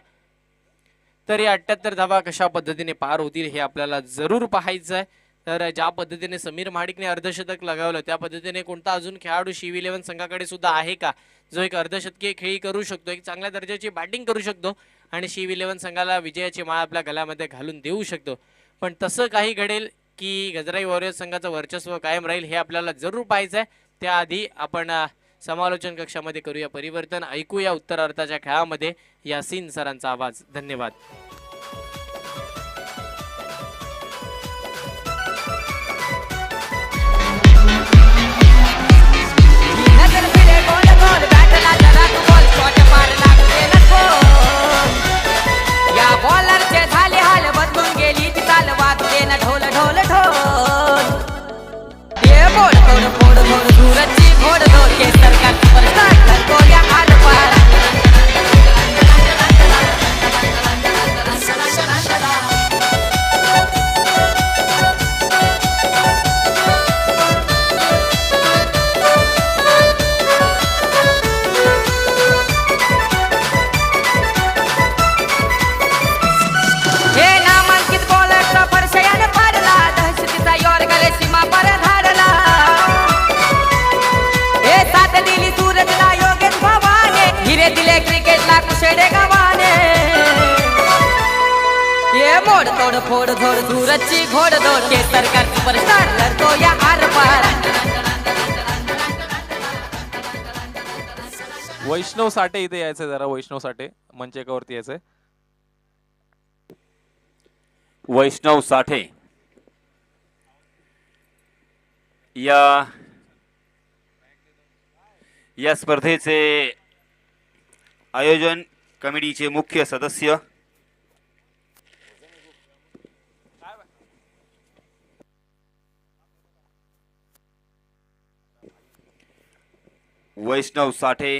तर या 78 धावा कशा पद्धतीने पार होतील हे आपल्याला जरूर पाहायचं आहे. तर ज्या पद्धतीने समीर महाडिकने अर्धशतक लगावलं त्या पद्धतीने कोणता अजून खेळाडू शिव 11 संघाकडे सुद्धा आहे का जो एक अर्धशतकीय खेळी करू शकतो, एक चांगल्या दर्जाची बॅटिंग करू शकतो आणि शिव 11 संघाला विजयाची माळ आपल्या गळ्यामध्ये घालून देऊ शकतो? पण तसं काही घडेल की गजराई वॉरियर्स संघाचं वर्चस्व कायम राहील हे आपल्याला जरूर पाहायचं आहे. त्याआधी आपण समालोचन कक्षामध्ये करूया परिवर्तन. ऐकूया उत्तरार्धाच्या खेळामध्ये यासीन सरांचा आवाज. धन्यवाद. नजर फिरे गोल गोल बॅटला जरा तू बॉल शॉट मार लागते ना गोल. या बॉलरचे झाले हाल बदलून गेली ती चाल वाजते ना ढोल ढोल ढोल. ये बोल फोड फोड फोड धुरची घोड धोल के सरकार सुपरस्टार करतो या आरपार. हे नामांकित बॉलरचा परशयाने पाडला. दहशतीचा योर्गले सीमा पर धाडला. हे साथ दिली सूरजला योगेश भवाने. हिरे दिले क्रिकेटला कुशेडे गव्हाणे. ये मोड तोड फोड धोड सूरजची घोड धोड के सरकार सुपरस्टार लढतो या आरपार. वैष्णव साठे इथे यायचंय जरा. वैष्णव साठे मंच एकावरती यायचंय. वैष्णव साठे या स्पर्धेचे आयोजन कमिटीचे मुख्य सदस्य वैष्णव साठे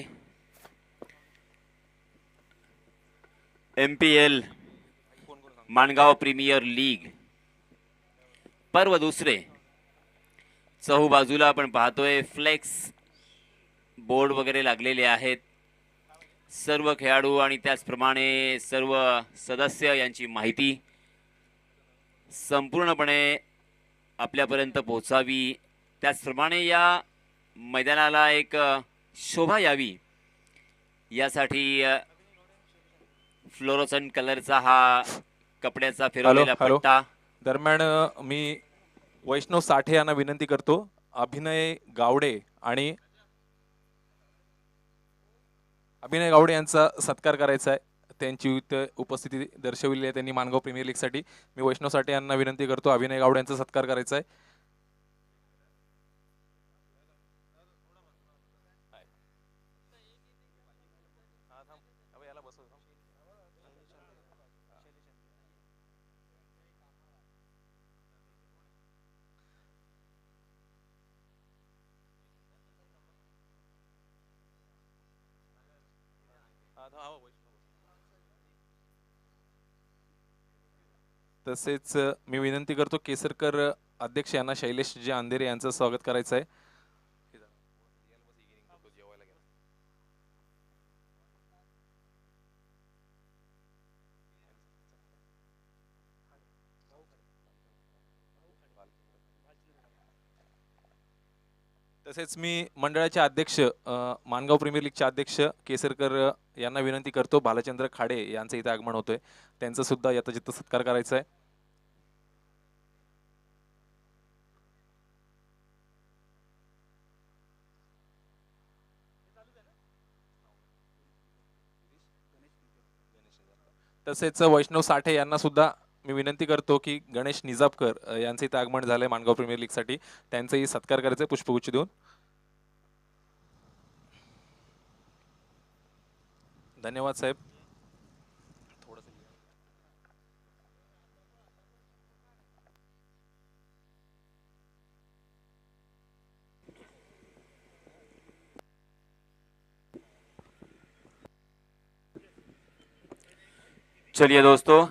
MPL माणगाव प्रीमियर लीग पर्व दुसरे. चहूबाजूला आपण पाहतोय फ्लेक्स बोर्ड वगैरे लागलेले आहेत. सर्व खेळाडू आणि त्याचप्रमाणे सर्व सदस्य यांची माहिती संपूर्णपणे आपल्यापर्यंत पोहोचावी. त्याचप्रमाणे या मैदानाला एक शोभा यावी यासाठी फ्लोरोसंट कलरचा हा कपड्याचा फिरवलेला हॅलो. पट्टा. दरम्यान मी वैष्णव साठे यांना विनंती करतो, अभिनय गावडे यांचा सत्कार करायचा आहे. त्यांची इथं उपस्थिती दर्शवली आहे त्यांनी मानगाव प्रीमियर लीग साठी. मी वैष्णव साठे यांना विनंती करतो, अभिनय गावडे यांचा सत्कार करायचा आहे. तसेच मी विनंती करतो केसरकर अध्यक्ष यांना शैलेश जी अंधेरे यांचं स्वागत करायचं आहे. तसेच मी मंडळाचे अध्यक्ष मानगाव प्रीमियर लीगचे अध्यक्ष केसरकर यांना विनंती करतो, भालचंद्र खाडे यांचं इथे आगमन होतोय, त्यांचा सुद्धा यथाचित्त सत्कार करायचा आहे. तसेच वैष्णव साठे यांना सुद्धा मी विनंती करतो की गणेश निजापकर यांचे इथे आगमन झालंय मानगाव प्रीमियर लीग साठी, त्यांचाही सत्कार करायचा पुष्पगुच्छ देऊन. धन्यवाद साहेब. चलिए दोस्तों,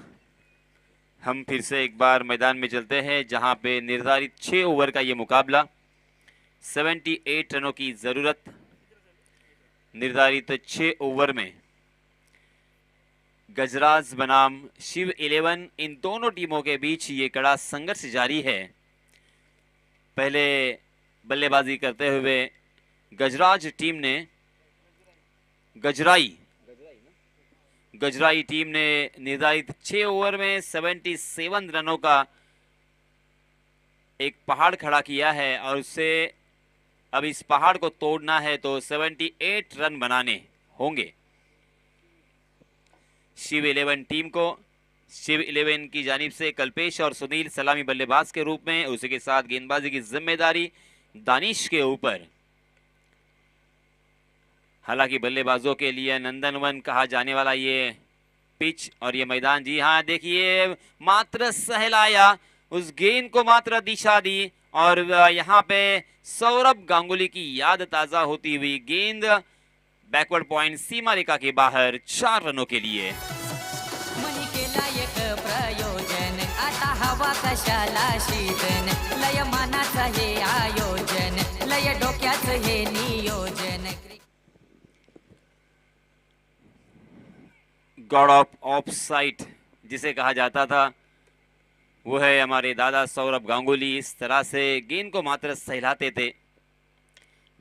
हम फिर से एक बार मैदान में चलते हैं, जहां पे निर्धारित 6 ओवर का ये मुकाबला, 78 रनों की जरूरत. निर्धारित 6 ओवर में गजराज बनाम शिव 11, इन दोनों टीमों के बीच ये कड़ा संघर्ष जारी है. पहले बल्लेबाजी करते हुए गजराज टीम ने गजराई टीम ने निर्धारित 6 ओवर में 77 रनों का एक पहाड़ खड़ा किया है, और उससे अब इस पहाड़ को तोड़ना है तो 78 रन बनाने होंगे. शिव 11 टीम को, शिव 11 की जानिब से कल्पेश और सुनील सलामी बल्लेबाज के रूप में, उसी के साथ गेंदबाजी की जिम्मेदारी दानिश के ऊपर. हालांकि बल्लेबाजों के लिए नंदनवन कहा जाने वाला ये पिच और ये मैदान, जी हाँ देखिए, मात्र सहलाया, उस गेंद को मात्र दिशा दी, और यहाँ पे सौरभ गांगुली की याद ताजा होती हुई गेंद बैकवर्ड पॉइंट सीमा रेखा के बाहर 4 रनों के लिए. मनी केला एक प्रयोजन, आता हवा कशाला शीतन, लय मानाचं हे आयोजन, लय डोक्याचं हे नियोजन. गॉड ऑफ साइट जिसे कहा जाता था, वो है हमारे दादा सौरभ गांगुली. इस तरह से गेंद को मात्र सहलाते थे.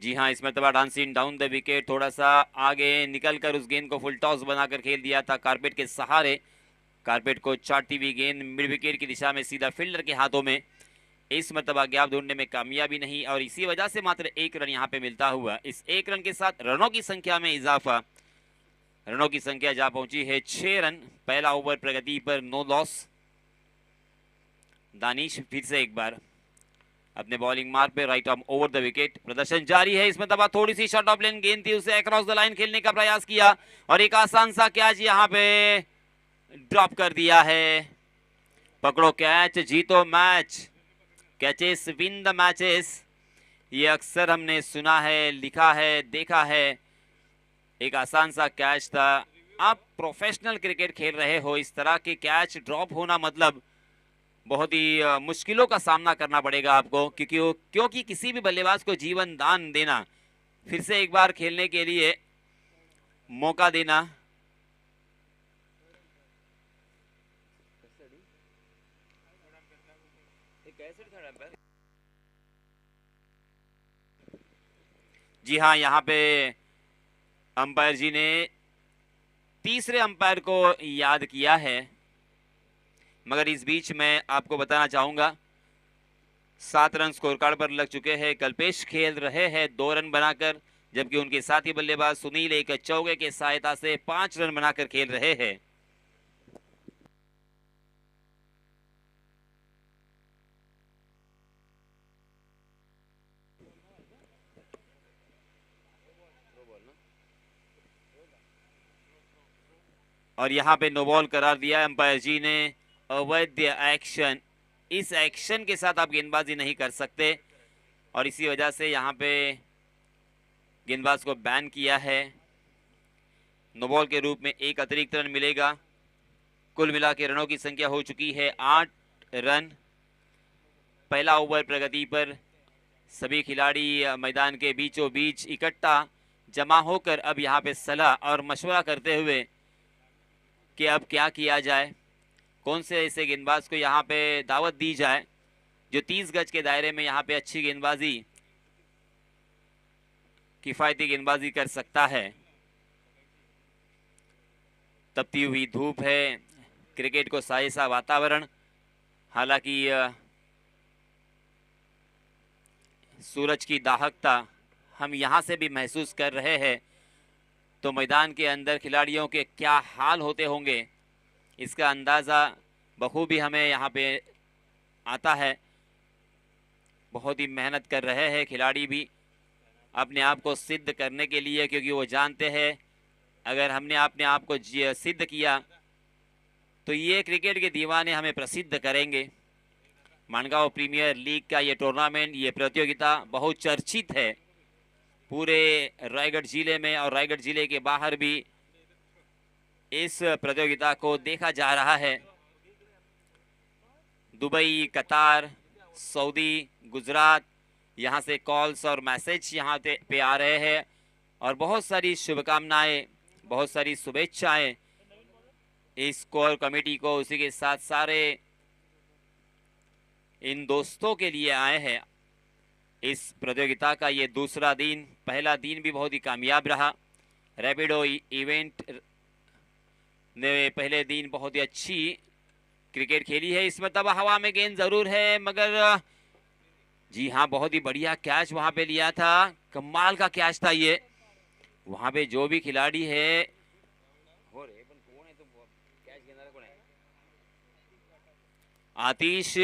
जी हाँ, इस मरतबा डांसिंग डाउन द विकेट, थोड़ा सा आगे निकलकर उस गेंद को फुल टॉस बनाकर खेल दिया था कारपेट के सहारे. कारपेट को चाटती हुई गेंद मिड विकेट की दिशा में सीधा फील्डर के हाथों में. इस मरतबा गैप ढूंढने में कामयाबी नहीं, और इसी वजह से मात्र 1 रन यहाँ पे मिलता हुआ. इस 1 रन के साथ रनों की संख्या में इजाफा, रनों की संख्या जा पहुंची है 6 रन. पहला ओवर प्रगति पर नो लॉस. दानिश फिर से एक बार अपने bowling mark pay, right arm over the wicket. प्रदर्शन जारी है. इसमें तबा थोड़ी सी शॉर्ट ऑफ लेन गेंद थी, उसे अक्रॉस द लाइन खेलने का प्रयास किया, और एक आसान सा कैच यहाँ पे ड्रॉप कर दिया है. पकड़ो कैच, जीतो match, catches win the matches. ये अक्सर हमने सुना है, लिखा है, देखा है. एक आसान सा कैच था. आप प्रोफेशनल क्रिकेट खेल रहे हो, इस तरह के कैच ड्रॉप होना मतलब बहुत ही मुश्किलों का सामना करना पड़ेगा आपको, क्योंकि किसी भी बल्लेबाज को जीवन दान देना, फिर से एक बार खेलने के लिए मौका देना, जी हाँ, यहाँ पे अंपायर जी ने तीसरे अंपायर को याद किया है. मगर इस बीच मैं आपको बताना चाहूंगा 7 रन स्कोर कार्ड पर लग चुके हैं। कल्पेश खेल रहे हैं 2 रन बनाकर, जबकि उनके साथी बल्लेबाज सुनील एक चौके के सहायता से 5 रन बनाकर खेल रहे हैं। और यहाँ पे नो बॉल करार दिया अंपायर जी ने। अवैध एक्शन, इस एक्शन के साथ आप गेंदबाजी नहीं कर सकते और इसी वजह से यहाँ पे गेंदबाज को बैन किया है। नो बॉल के रूप में एक अतिरिक्त रन मिलेगा। कुल मिला के रनों की संख्या हो चुकी है 8 रन। पहला ओवर प्रगति पर, सभी खिलाड़ी मैदान के बीचों बीच इकट्ठा जमा होकर अब यहाँ पे सलाह और मशवरा करते हुए कि अब क्या किया जाए, कौन से ऐसे गेंदबाज को यहाँ पे दावत दी जाए जो 30 गज के दायरे में यहाँ पे अच्छी गेंदबाजी, किफायती गेंदबाजी कर सकता है। तपती हुई धूप है, क्रिकेट को साए सा वातावरण, हालांकि सूरज की दाहकता हम यहाँ से भी महसूस कर रहे हैं, तो मैदान के अंदर खिलाड़ियों के क्या हाल होते होंगे इसका अंदाज़ा बखूबी हमें यहाँ पे आता है। बहुत ही मेहनत कर रहे हैं खिलाड़ी भी अपने आप को सिद्ध करने के लिए, क्योंकि वो जानते हैं अगर हमने अपने आप को सिद्ध किया तो ये क्रिकेट के दीवाने हमें प्रसिद्ध करेंगे। मानगांव प्रीमियर लीग का ये टूर्नामेंट, ये प्रतियोगिता बहुत चर्चित है पूरे रायगढ़ जिले में और रायगढ़ जिले के बाहर भी इस प्रतियोगिता को देखा जा रहा है। दुबई, कतार, सऊदी, गुजरात, यहाँ से कॉल्स और मैसेज यहाँ पे आ रहे हैं और बहुत सारी शुभकामनाएं, बहुत सारी शुभेच्छाएं इस कोर कमेटी को, उसी के साथ सारे इन दोस्तों के लिए आए हैं। इस प्रतियोगिता का ये दूसरा दिन, पहला दिन भी बहुत ही कामयाब रहा। रैपिडो इवेंट ने पहले दिन बहुत ही अच्छी क्रिकेट खेली है। इसमें तब हवा में गेंद जरूर है, मगर जी हाँ बहुत ही बढ़िया कैच वहां पे लिया था, कमाल का कैच था ये। वहां पे जो भी खिलाड़ी है, आतिश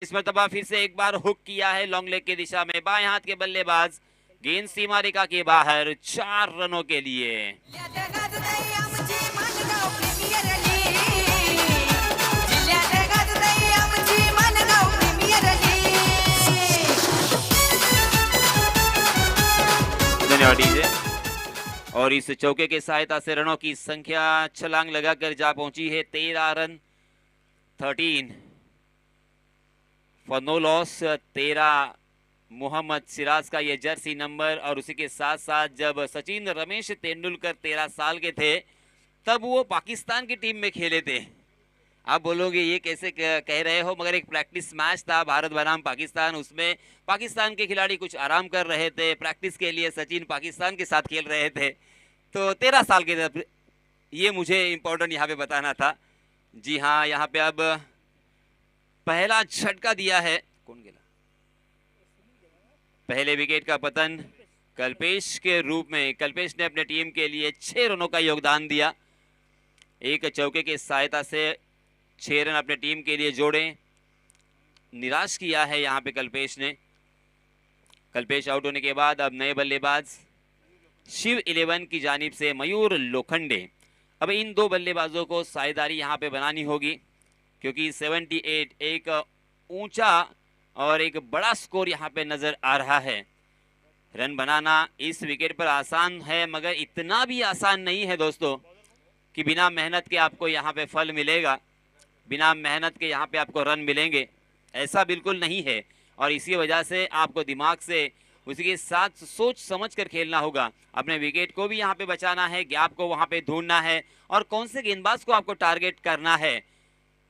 इस मरतबा फिर से एक बार हुक किया है लॉन्ग लेग की दिशा में। बाएं हाथ के बल्लेबाज, गेंद सीमा रेखा के बाहर, 4 रनों के लिए। धन्यवाद डीजे। और इस चौके के सहायता से रनों की संख्या छलांग लगाकर जा पहुंची है 13 run, 13 for no loss. 13 Mohammed Siraj का ये जर्सी नंबर, और उसी के साथ साथ जब सचिन रमेश तेंदुलकर 13 साल के थे तब वो पाकिस्तान की टीम में खेले थे। आप बोलोगे ये कैसे कह रहे हो, मगर एक प्रैक्टिस मैच था भारत बनाम पाकिस्तान, उसमें पाकिस्तान के खिलाड़ी कुछ आराम कर रहे थे, प्रैक्टिस के लिए सचिन पाकिस्तान के साथ खेल रहे थे, तो 13 साल के थे। ये मुझे इम्पोर्टेंट यहाँ पे बताना था। जी हाँ, यहाँ पे अब पहला झटका दिया है, कौन गिरा? पहले विकेट का पतन कल्पेश के रूप में। कल्पेश ने अपने टीम के लिए 6 रनों का योगदान दिया। एक चौके की सहायता से 6 रन अपने टीम के लिए जोड़े। निराश किया है यहाँ पे कल्पेश ने। कल्पेश आउट होने के बाद अब नए बल्लेबाज शिव 11 की जानिब से मयूर लोखंडे। अब इन 2 बल्लेबाजों को साझेदारी यहाँ पे बनानी होगी, क्योंकि 78 एक ऊंचा और एक बड़ा स्कोर यहाँ पे नजर आ रहा है। रन बनाना इस विकेट पर आसान है, मगर इतना भी आसान नहीं है दोस्तों कि बिना मेहनत के आपको यहाँ पे फल मिलेगा, बिना मेहनत के यहाँ पे आपको रन मिलेंगे, ऐसा बिल्कुल नहीं है। और इसी वजह से आपको दिमाग से उसी के साथ सोच समझ कर खेलना होगा। अपने विकेट को भी यहाँ पे बचाना है, गैप को वहां पे ढूंढना है और कौन से गेंदबाज को आपको टारगेट करना है,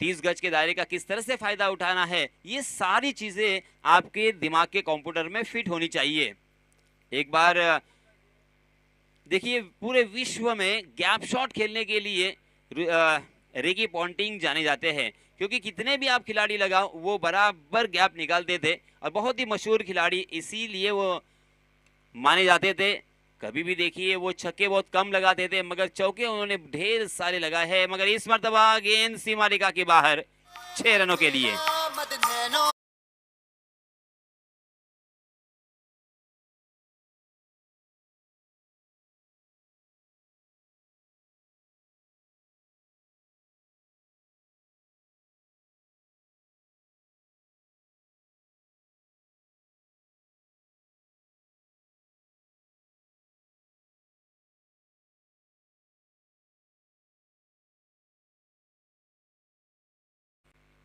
30 गज के दायरे का किस तरह से फायदा उठाना है, ये सारी चीजें आपके दिमाग के कंप्यूटर में फिट होनी चाहिए। एक बार देखिए, पूरे विश्व में गैप शॉट खेलने के लिए रिकी पॉन्टिंग जाने जाते हैं, क्योंकि कितने भी आप खिलाड़ी लगाओ वो बराबर गैप निकालते थे और बहुत ही मशहूर खिलाड़ी इसीलिए वो माने जाते थे। कभी भी देखिए वो छक्के बहुत कम लगाते थे मगर चौके उन्होंने ढेर सारे लगाए हैं। मगर इस मर्तबा गेंद सीमा रेखा के बाहर 6 रनों के लिए।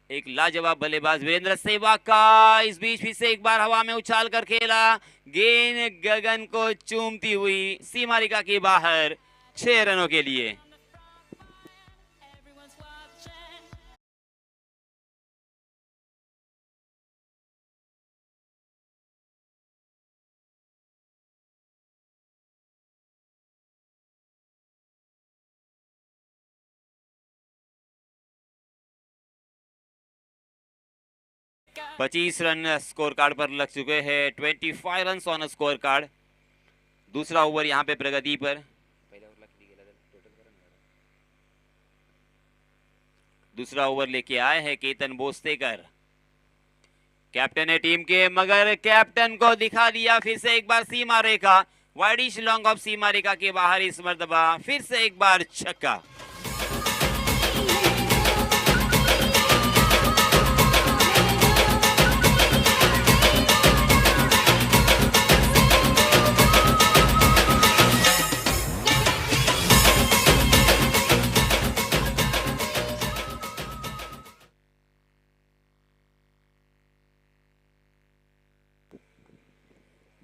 एक लाजवाब बल्लेबाज वीरेंद्र सहवाग का इस बीच फिर से एक बार हवा में उछाल कर खेला, गेंद गगन को चूमती हुई सीमा रेखा के बाहर 6 रनों के लिए। पच्चीस रन स्कोर कार्ड पर लग चुके हैं, 25 रन ऑन स्कोर कार्ड। दूसरा ओवर यहां पे प्रगति पर। दूसरा ओवर लेके आए हैं केतन बोस्तेकर, कैप्टन है टीम के, मगर कैप्टन को दिखा दिया फिर से एक बार सीमा रेखा, वाइडिश लॉन्ग ऑफ सीमा रेखा के बाहर। इस मर्तबा फिर से एक बार छक्का।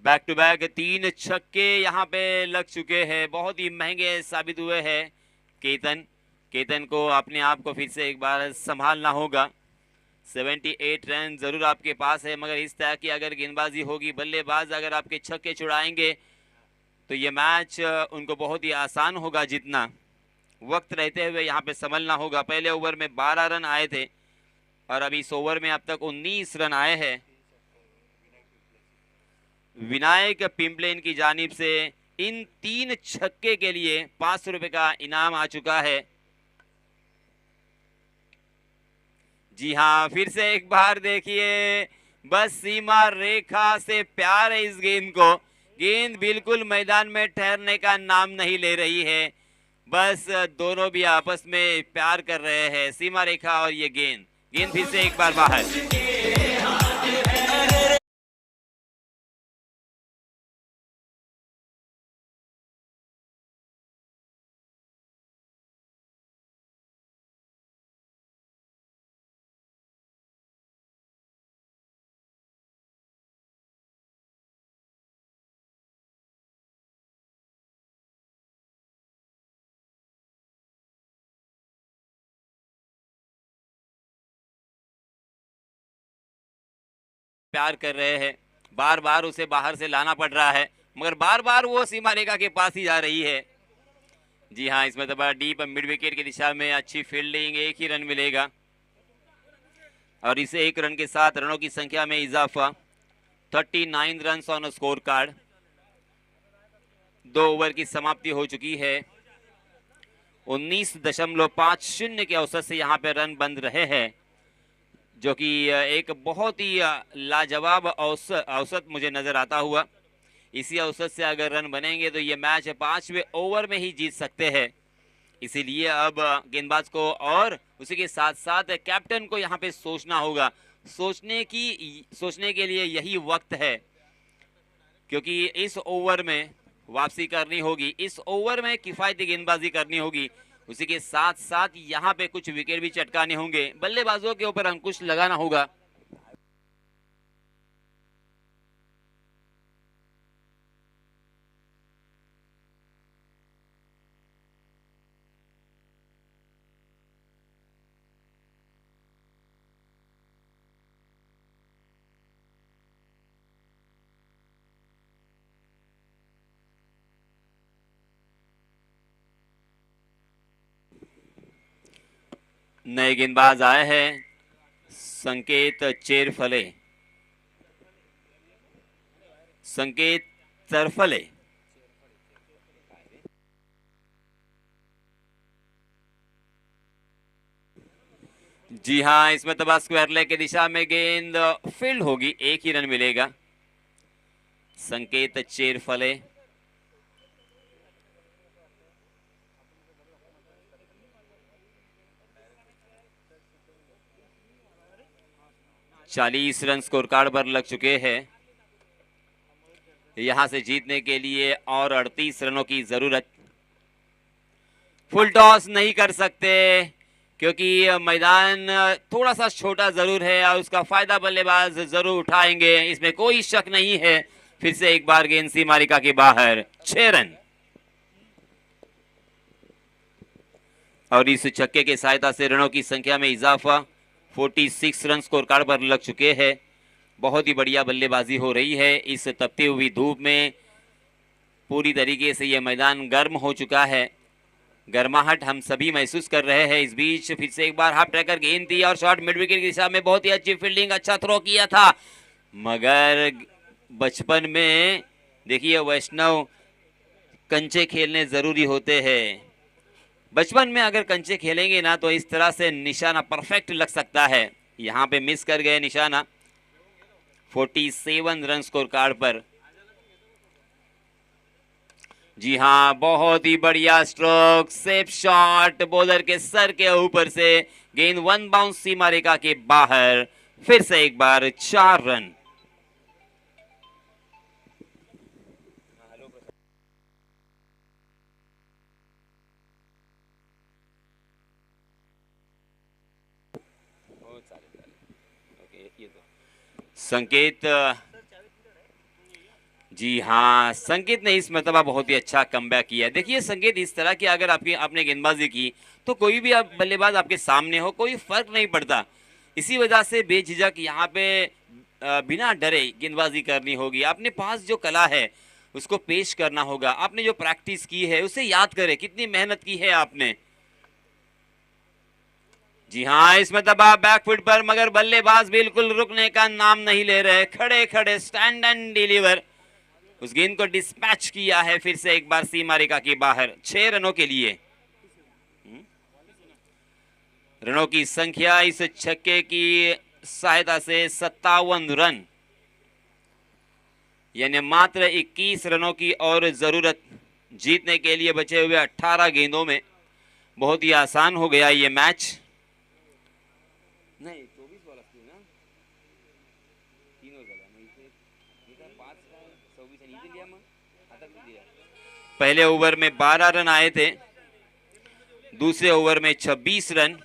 बैक टू बैक 3 छक्के यहाँ पे लग चुके हैं, बहुत ही महंगे साबित हुए हैं केतन को अपने आप को फिर से एक बार संभालना होगा। 78 रन जरूर आपके पास है, मगर इस तरह की अगर गेंदबाजी होगी, बल्लेबाज अगर आपके छक्के छुड़ाएंगे तो ये मैच उनको बहुत ही आसान होगा जीतना। वक्त रहते हुए यहाँ पे संभलना होगा। पहले ओवर में 12 रन आए थे और अभी इस ओवर में अब तक 19 रन आए हैं। विनायक पिंपलेन की जानिब से इन 3 छक्के के लिए 500 रुपए का इनाम आ चुका है। जी हाँ, फिर से एक बार देखिए, बस सीमा रेखा से प्यार है इस गेंद को। गेंद बिल्कुल मैदान में ठहरने का नाम नहीं ले रही है, बस दोनों भी आपस में प्यार कर रहे हैं, सीमा रेखा और ये गेंद फिर से एक बार बाहर। प्यार कर रहे हैं, बार बार उसे बाहर से लाना पड़ रहा है, मगर बार बार वो सीमा रेखा के पास ही जा रही है। जी हाँ, इसमें तो डीप मिड विकेट की दिशा में अच्छी फील्डिंग, एक ही रन मिलेगा और इसे 1 रन के साथ रनों की संख्या में इजाफा। 39 run on score card. 2 over की समाप्ति हो चुकी है। 19.50 के औसत से यहाँ पे रन बन रहे हैं, जो कि एक बहुत ही लाजवाब औसत मुझे नजर आता हुआ। इसी औसत से अगर रन बनेंगे तो ये मैच 5वें ओवर में ही जीत सकते हैं। इसीलिए अब गेंदबाज को और उसी के साथ साथ कैप्टन को यहाँ पे सोचना होगा। सोचने के लिए यही वक्त है, क्योंकि इस ओवर में वापसी करनी होगी, इस ओवर में किफायती गेंदबाजी करनी होगी। उसी के साथ साथ यहाँ पे कुछ विकेट भी चटकाने होंगे, बल्लेबाजों के ऊपर अंकुश लगाना होगा। नए गेंदबाज आए हैं संकेत चेरफले, संकेत तरफले। जी हाँ, इसमें तबा स्क्वायर लेग की दिशा में गेंद फील्ड होगी, एक ही रन मिलेगा। संकेत चेरफले, चालीस रन स्कोर कार्ड पर लग चुके हैं। यहां से जीतने के लिए और 38 रनों की जरूरत। फुल टॉस नहीं कर सकते क्योंकि मैदान थोड़ा सा छोटा जरूर है और उसका फायदा बल्लेबाज जरूर उठाएंगे, इसमें कोई शक नहीं है। फिर से एक बार गेंद सीमारिका के बाहर, 6 रन। और इस छक्के की सहायता से रनों की संख्या में इजाफा, 46 रन स्कोर कार्ड पर लग चुके हैं। बहुत ही बढ़िया बल्लेबाजी हो रही है इस तपती हुई धूप में। पूरी तरीके से यह मैदान गर्म हो चुका है, गर्माहट हम सभी महसूस कर रहे हैं। इस बीच फिर से एक बार हाफ ट्रैकर गेंद थी और शॉट मिड विकेट की दिशा में, बहुत ही अच्छी फील्डिंग, अच्छा थ्रो किया था। मगर बचपन में देखिए वैष्णव, कंचे खेलने जरूरी होते हैं। बचपन में अगर कंचे खेलेंगे ना तो इस तरह से निशाना परफेक्ट लग सकता है। यहां पे मिस कर गए निशाना। 47 रन स्कोर कार्ड पर। जी हाँ, बहुत ही बढ़िया स्ट्रोक, सेफ शॉट, बॉलर के सर के ऊपर से गेंद वन बाउंस सीमा रेखा के बाहर। फिर से एक बार 4 रन। संकेत, जी हाँ, संकेत ने इस मरतबा बहुत ही अच्छा कमबैक किया। देखिए संकेत, इस तरह की अगर आपने गेंदबाजी की तो कोई भी आप बल्लेबाज आपके सामने हो, कोई फर्क नहीं पड़ता। इसी वजह से बेझिझक यहाँ पे बिना डरे गेंदबाजी करनी होगी। अपने पास जो कला है उसको पेश करना होगा। आपने जो प्रैक्टिस की है उसे याद करें, कितनी मेहनत की है आपने। जी हाँ, इसमें दबा बैकफुट पर, मगर बल्लेबाज बिल्कुल रुकने का नाम नहीं ले रहे। खड़े खड़े स्टैंड एंड डिलीवर, उस गेंद को डिस्पैच किया है। फिर से एक बार सीमा रेखा के बाहर, 6 रनों के लिए। रनों की संख्या इस छक्के की सहायता से 57 रन, यानी मात्र 21 रनों की और जरूरत जीतने के लिए बचे हुए 18 गेंदों में। बहुत ही आसान हो गया ये मैच। नहीं, 24 बॉल असते ना, 3 ओव्हर झाला, मग इथे 5 26 आणि इथे लिया, मग आता किती दिया? पहले ओवर में 12 रन आए थे, दूसरे ओवर में 26 रन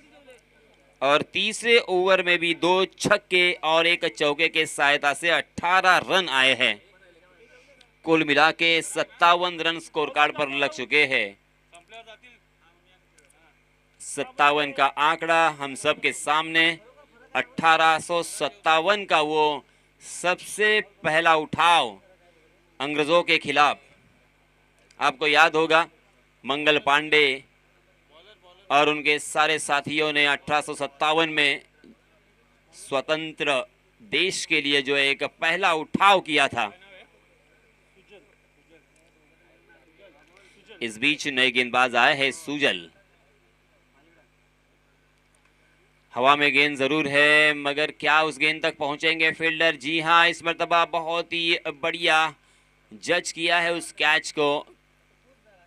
और तीसरे ओवर में भी 2 छक्के और 1 चौके के सहायता से 18 रन आए हैं। कुल मिला के 57 रन स्कोर कार्ड पर लग चुके हैं। 57 का आंकड़ा हम सब के सामने। 1857 का वो सबसे पहला उठाव अंग्रेजों के खिलाफ। आपको याद होगा मंगल पांडे और उनके सारे साथियों ने 1857 में स्वतंत्र देश के लिए जो एक पहला उठाव किया था। इस बीच नए गेंदबाज आए हैं सुजल। हवा में गेंद जरूर है, मगर क्या उस गेंद तक पहुंचेंगे फील्डर? जी हां, इस मरतबा बहुत ही बढ़िया जज किया है उस कैच को।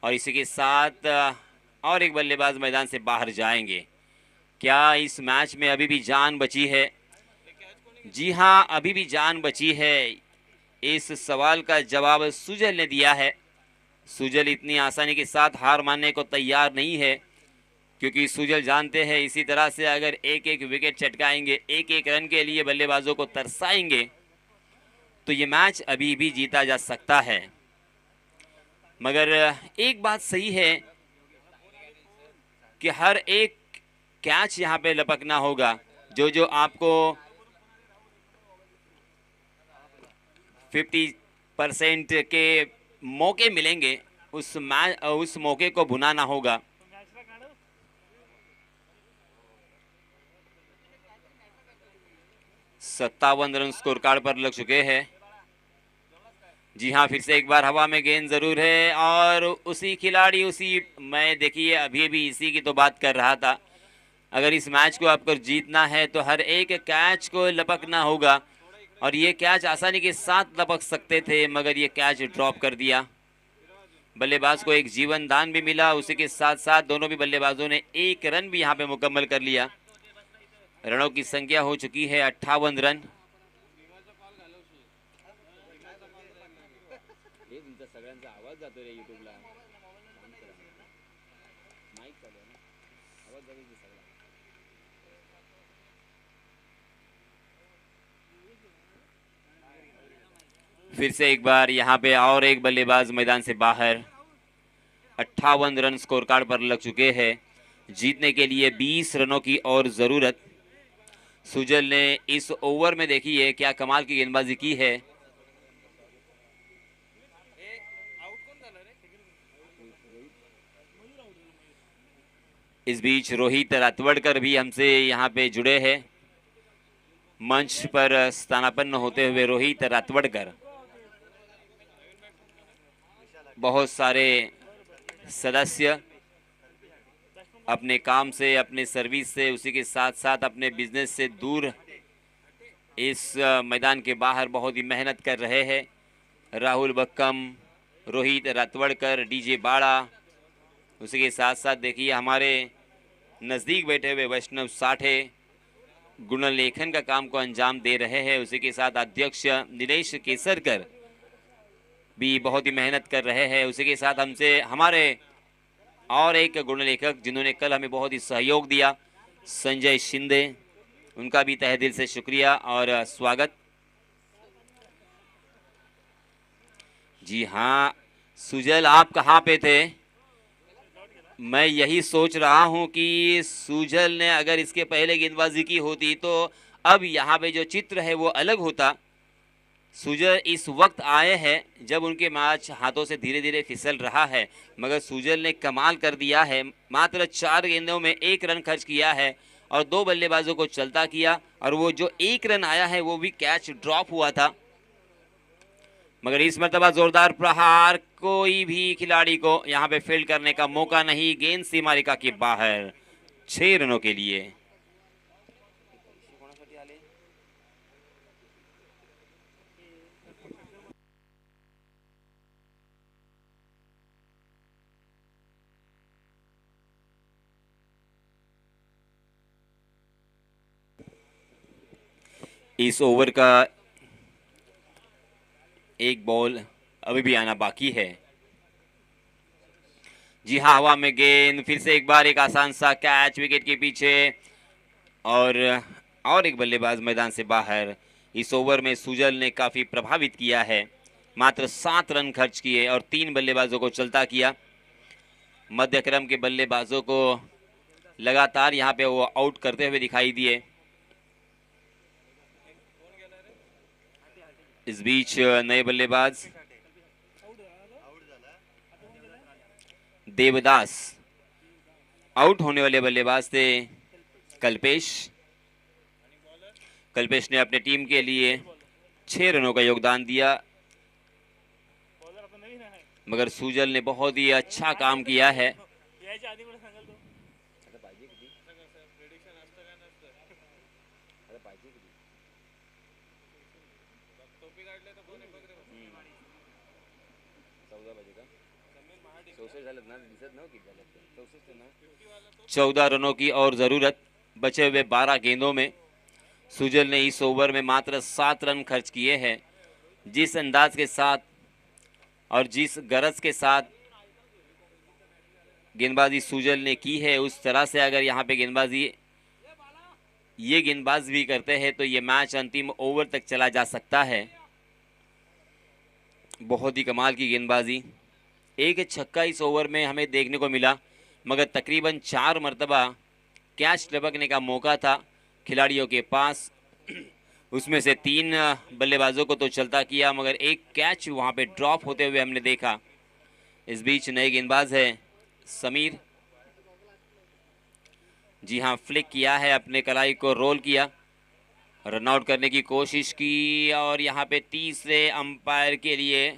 और इसी के साथ और एक बल्लेबाज मैदान से बाहर जाएंगे। क्या इस मैच में अभी भी जान बची है? जी हां, अभी भी जान बची है। इस सवाल का जवाब सुजल ने दिया है। सुजल इतनी आसानी के साथ हार मानने को तैयार नहीं है, क्योंकि सुजल जानते हैं इसी तरह से अगर एक एक विकेट चटकाएंगे, एक एक रन के लिए बल्लेबाजों को तरसाएंगे, तो ये मैच अभी भी जीता जा सकता है। मगर एक बात सही है कि हर एक कैच यहाँ पे लपकना होगा। जो जो आपको 50% के मौके मिलेंगे, उस मौके को भुनाना होगा। 57 रन स्कोर कार्ड पर लग चुके हैं। जी हाँ, फिर से एक बार हवा में गेंद जरूर है और उसी खिलाड़ी मैं देखिए अभी भी इसी की तो बात कर रहा था। अगर इस मैच को आपको जीतना है तो हर एक कैच को लपकना होगा और ये कैच आसानी के साथ लपक सकते थे, मगर ये कैच ड्रॉप कर दिया। बल्लेबाज को एक जीवन दान भी मिला, उसी के साथ साथ दोनों भी बल्लेबाजों ने एक रन भी यहाँ पे मुकम्मल कर लिया। रनों की संख्या हो चुकी है 58 रन। फिर से एक बार यहाँ पे और एक बल्लेबाज मैदान से बाहर। 58 रन स्कोर कार्ड पर लग चुके हैं। जीतने के लिए 20 रनों की और जरूरत। सुजल ने इस ओवर में देखिए क्या कमाल की गेंदबाजी की है। इस बीच रोहित रातवड़कर भी हमसे यहाँ पे जुड़े हैं। मंच पर स्थानापन्न होते हुए रोहित रातवड़कर। बहुत सारे सदस्य अपने काम से, अपने सर्विस से, उसी के साथ साथ अपने बिजनेस से दूर इस मैदान के बाहर बहुत ही मेहनत कर रहे हैं। राहुल बक्कम, रोहित रातवड़कर, डीजे बाड़ा, उसी के साथ साथ देखिए हमारे नज़दीक बैठे हुए वैष्णव साठे गुणलेखन का काम को अंजाम दे रहे हैं। उसी के साथ अध्यक्ष नीलेश केसरकर भी बहुत ही मेहनत कर रहे हैं। उसी के साथ हमसे हमारे और एक गुणलेखक जिन्होंने कल हमें बहुत ही सहयोग दिया, संजय शिंदे, उनका भी तहे दिल से शुक्रिया और स्वागत। जी हाँ सुजल, आप कहाँ पे थे? मैं यही सोच रहा हूं कि सुजल ने अगर इसके पहले गेंदबाजी की होती तो अब यहाँ पे जो चित्र है वो अलग होता। सुजल इस वक्त आए हैं जब उनके मैच हाथों से धीरे धीरे फिसल रहा है, मगर सुजल ने कमाल कर दिया है। मात्र 4 गेंदों में 1 रन खर्च किया है और 2 बल्लेबाजों को चलता किया, और वो जो 1 रन आया है वो भी कैच ड्रॉप हुआ था। मगर इस मर्तबा जोरदार प्रहार, कोई भी खिलाड़ी को यहाँ पे फील्ड करने का मौका नहीं। गेंद सीमारेखा के बाहर 6 रनों के लिए। इस ओवर का एक बॉल अभी भी आना बाकी है। जी हाँ, हवा में गेंद, फिर से एक बार एक आसान सा कैच विकेट के पीछे, और एक बल्लेबाज मैदान से बाहर। इस ओवर में सुजल ने काफी प्रभावित किया है। मात्र 7 रन खर्च किए और 3 बल्लेबाजों को चलता किया। मध्य क्रम के बल्लेबाजों को लगातार यहाँ पे वो आउट करते हुए दिखाई दिए। इस बीच नए बल्लेबाज देवदास, आउट होने वाले बल्लेबाज थे कल्पेश। कल्पेश ने अपने टीम के लिए 6 रनों का योगदान दिया, मगर सुजल ने बहुत ही अच्छा काम किया है। चौदह रनों की और जरूरत। बचे हुए 12 गेंदों में सुजल ने इस ओवर में मात्र 7 रन खर्च किए हैं। जिस अंदाज के साथ और जिस गरज के साथ गेंदबाजी सुजल ने की है, उस तरह से अगर यहाँ पे ये गेंदबाज भी करते हैं तो ये मैच अंतिम ओवर तक चला जा सकता है। बहुत ही कमाल की गेंदबाजी। एक छक्का इस ओवर में हमें देखने को मिला, मगर तकरीबन 4 मरतबा कैच लपकने का मौका था खिलाड़ियों के पास। उसमें से 3 बल्लेबाजों को तो चलता किया, मगर एक कैच वहां पे ड्रॉप होते हुए हमने देखा। इस बीच नए गेंदबाज है समीर। जी हाँ, फ्लिक किया है, अपने कलाई को रोल किया। रनआउट करने की कोशिश की और यहाँ पे तीसरे अंपायर के लिए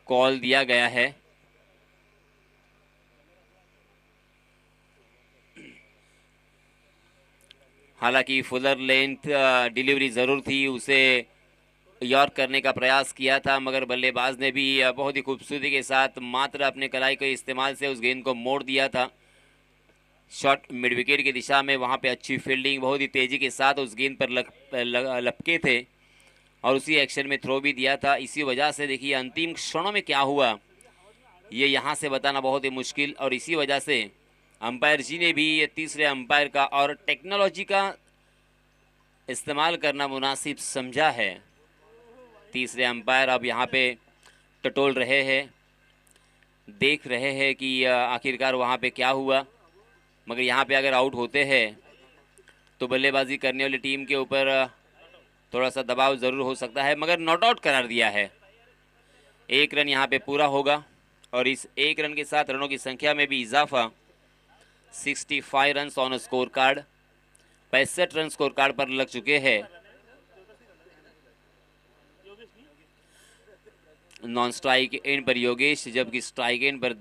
कॉल दिया गया है। हालांकि फुलर लेंथ डिलीवरी जरूर थी, उसे यॉर्क करने का प्रयास किया था, मगर बल्लेबाज ने भी बहुत ही खूबसूरती के साथ मात्र अपने कलाई के इस्तेमाल से उस गेंद को मोड़ दिया था शॉट मिड विकेट की दिशा में। वहां पे अच्छी फील्डिंग, बहुत ही तेजी के साथ उस गेंद पर लपके थे और उसी एक्शन में थ्रो भी दिया था। इसी वजह से देखिए अंतिम क्षणों में क्या हुआ ये यहाँ से बताना बहुत ही मुश्किल, और इसी वजह से अंपायर जी ने भी ये तीसरे अंपायर का और टेक्नोलॉजी का इस्तेमाल करना मुनासिब समझा है। तीसरे अंपायर अब यहाँ पे टटोल रहे हैं, देख रहे हैं कि आखिरकार वहाँ पे क्या हुआ, मगर यहाँ पे अगर आउट होते हैं तो बल्लेबाजी करने वाली टीम के ऊपर थोड़ा सा दबाव ज़रूर हो सकता है, मगर नॉट आउट करार दिया है। 1 रन यहाँ पे पूरा होगा और इस 1 रन के साथ रनों की संख्या में भी इजाफा। 65 run on score card, 65 run score card पर लग चुके हैं। नॉन स्ट्राइक एंड पर योगेश, जबकि स्ट्राइक एंड पर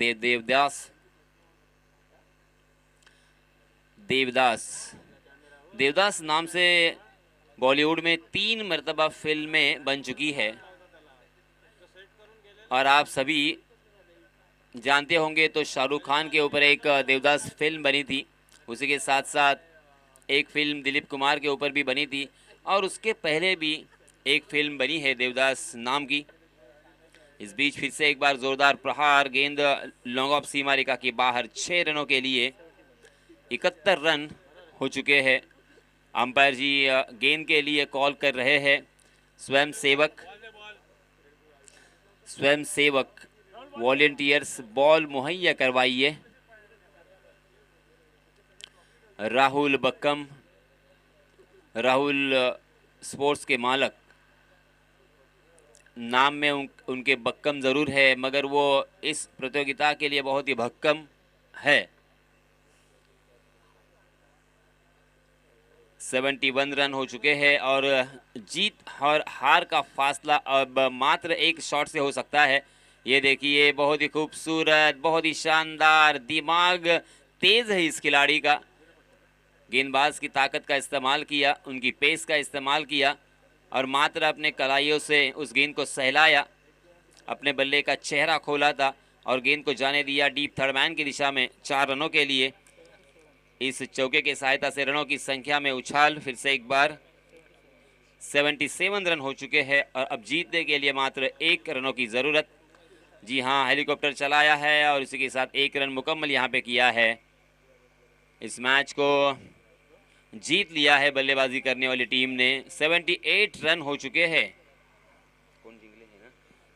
देवदास नाम से बॉलीवुड में 3 मरतबा फिल्में बन चुकी है और आप सभी जानते होंगे तो शाहरुख खान के ऊपर एक देवदास फिल्म बनी थी, उसी के साथ साथ एक फिल्म दिलीप कुमार के ऊपर भी बनी थी और उसके पहले भी एक फिल्म बनी है देवदास नाम की। इस बीच फिर से एक बार जोरदार प्रहार, गेंद लॉन्ग ऑफ सीमा रेखा के बाहर। 6 रनों के लिए 71 रन हो चुके हैं। अंपायर जी गेंद के लिए कॉल कर रहे हैं। स्वयंसेवक वॉलेंटियर्स बॉल मुहैया करवाइए। राहुल बक्कम, राहुल स्पोर्ट्स के मालक, नाम में उनके बक्कम ज़रूर है मगर वो इस प्रतियोगिता के लिए बहुत ही भक्कम है। 71 रन हो चुके हैं और जीत और हार का फासला अब मात्र एक शॉट से हो सकता है। ये देखिए बहुत ही खूबसूरत, बहुत ही शानदार, दिमाग तेज है इस खिलाड़ी का। गेंदबाज की ताकत का इस्तेमाल किया, उनकी पेस का इस्तेमाल किया और मात्र अपने कलाइयों से उस गेंद को सहलाया, अपने बल्ले का चेहरा खोला था और गेंद को जाने दिया डीप थर्ड मैन की दिशा में 4 रनों के लिए। इस चौके की सहायता से रनों की संख्या में उछाल फिर से एक बार। 77 रन हो चुके हैं और अब जीतने के लिए मात्र 1 रनों की ज़रूरत। जी हाँ, हेलीकॉप्टर चलाया है और इसी के साथ 1 रन मुकम्मल यहाँ पे किया है। इस मैच को जीत लिया है बल्लेबाजी करने वाली टीम ने। 78 रन हो चुके हैं।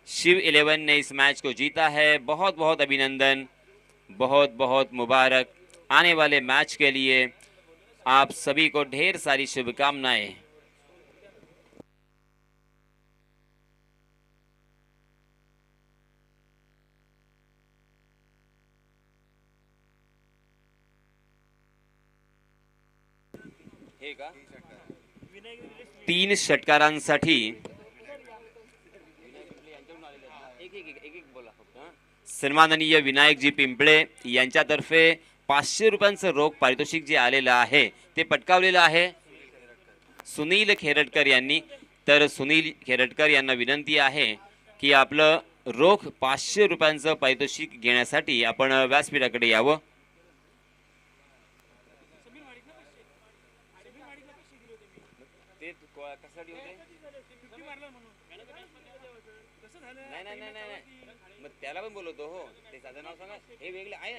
शिव 11 ने इस मैच को जीता है। बहुत बहुत अभिनंदन, बहुत बहुत मुबारक। आने वाले मैच के लिए आप सभी को ढेर सारी शुभकामनाएं। तीन षटकारांसाठी सन्माननीय विनायकजी पिंपळे यांच्यातर्फे 500 रुपयांचं रोख पारितोषिक जे आलेलं आहे ते पटकावलेलं आहे सुनील खेरटकर यांनी। तर सुनील खेरटकर यांना विनंती आहे की आपलं रोख 500 रुपयांचं पारितोषिक घेण्यासाठी आपण व्यासपीठाकडे यावं। नाही, मग त्याला पण बोलवतो हो, ते साधं नाव सांगा, हे वेगळे आहे.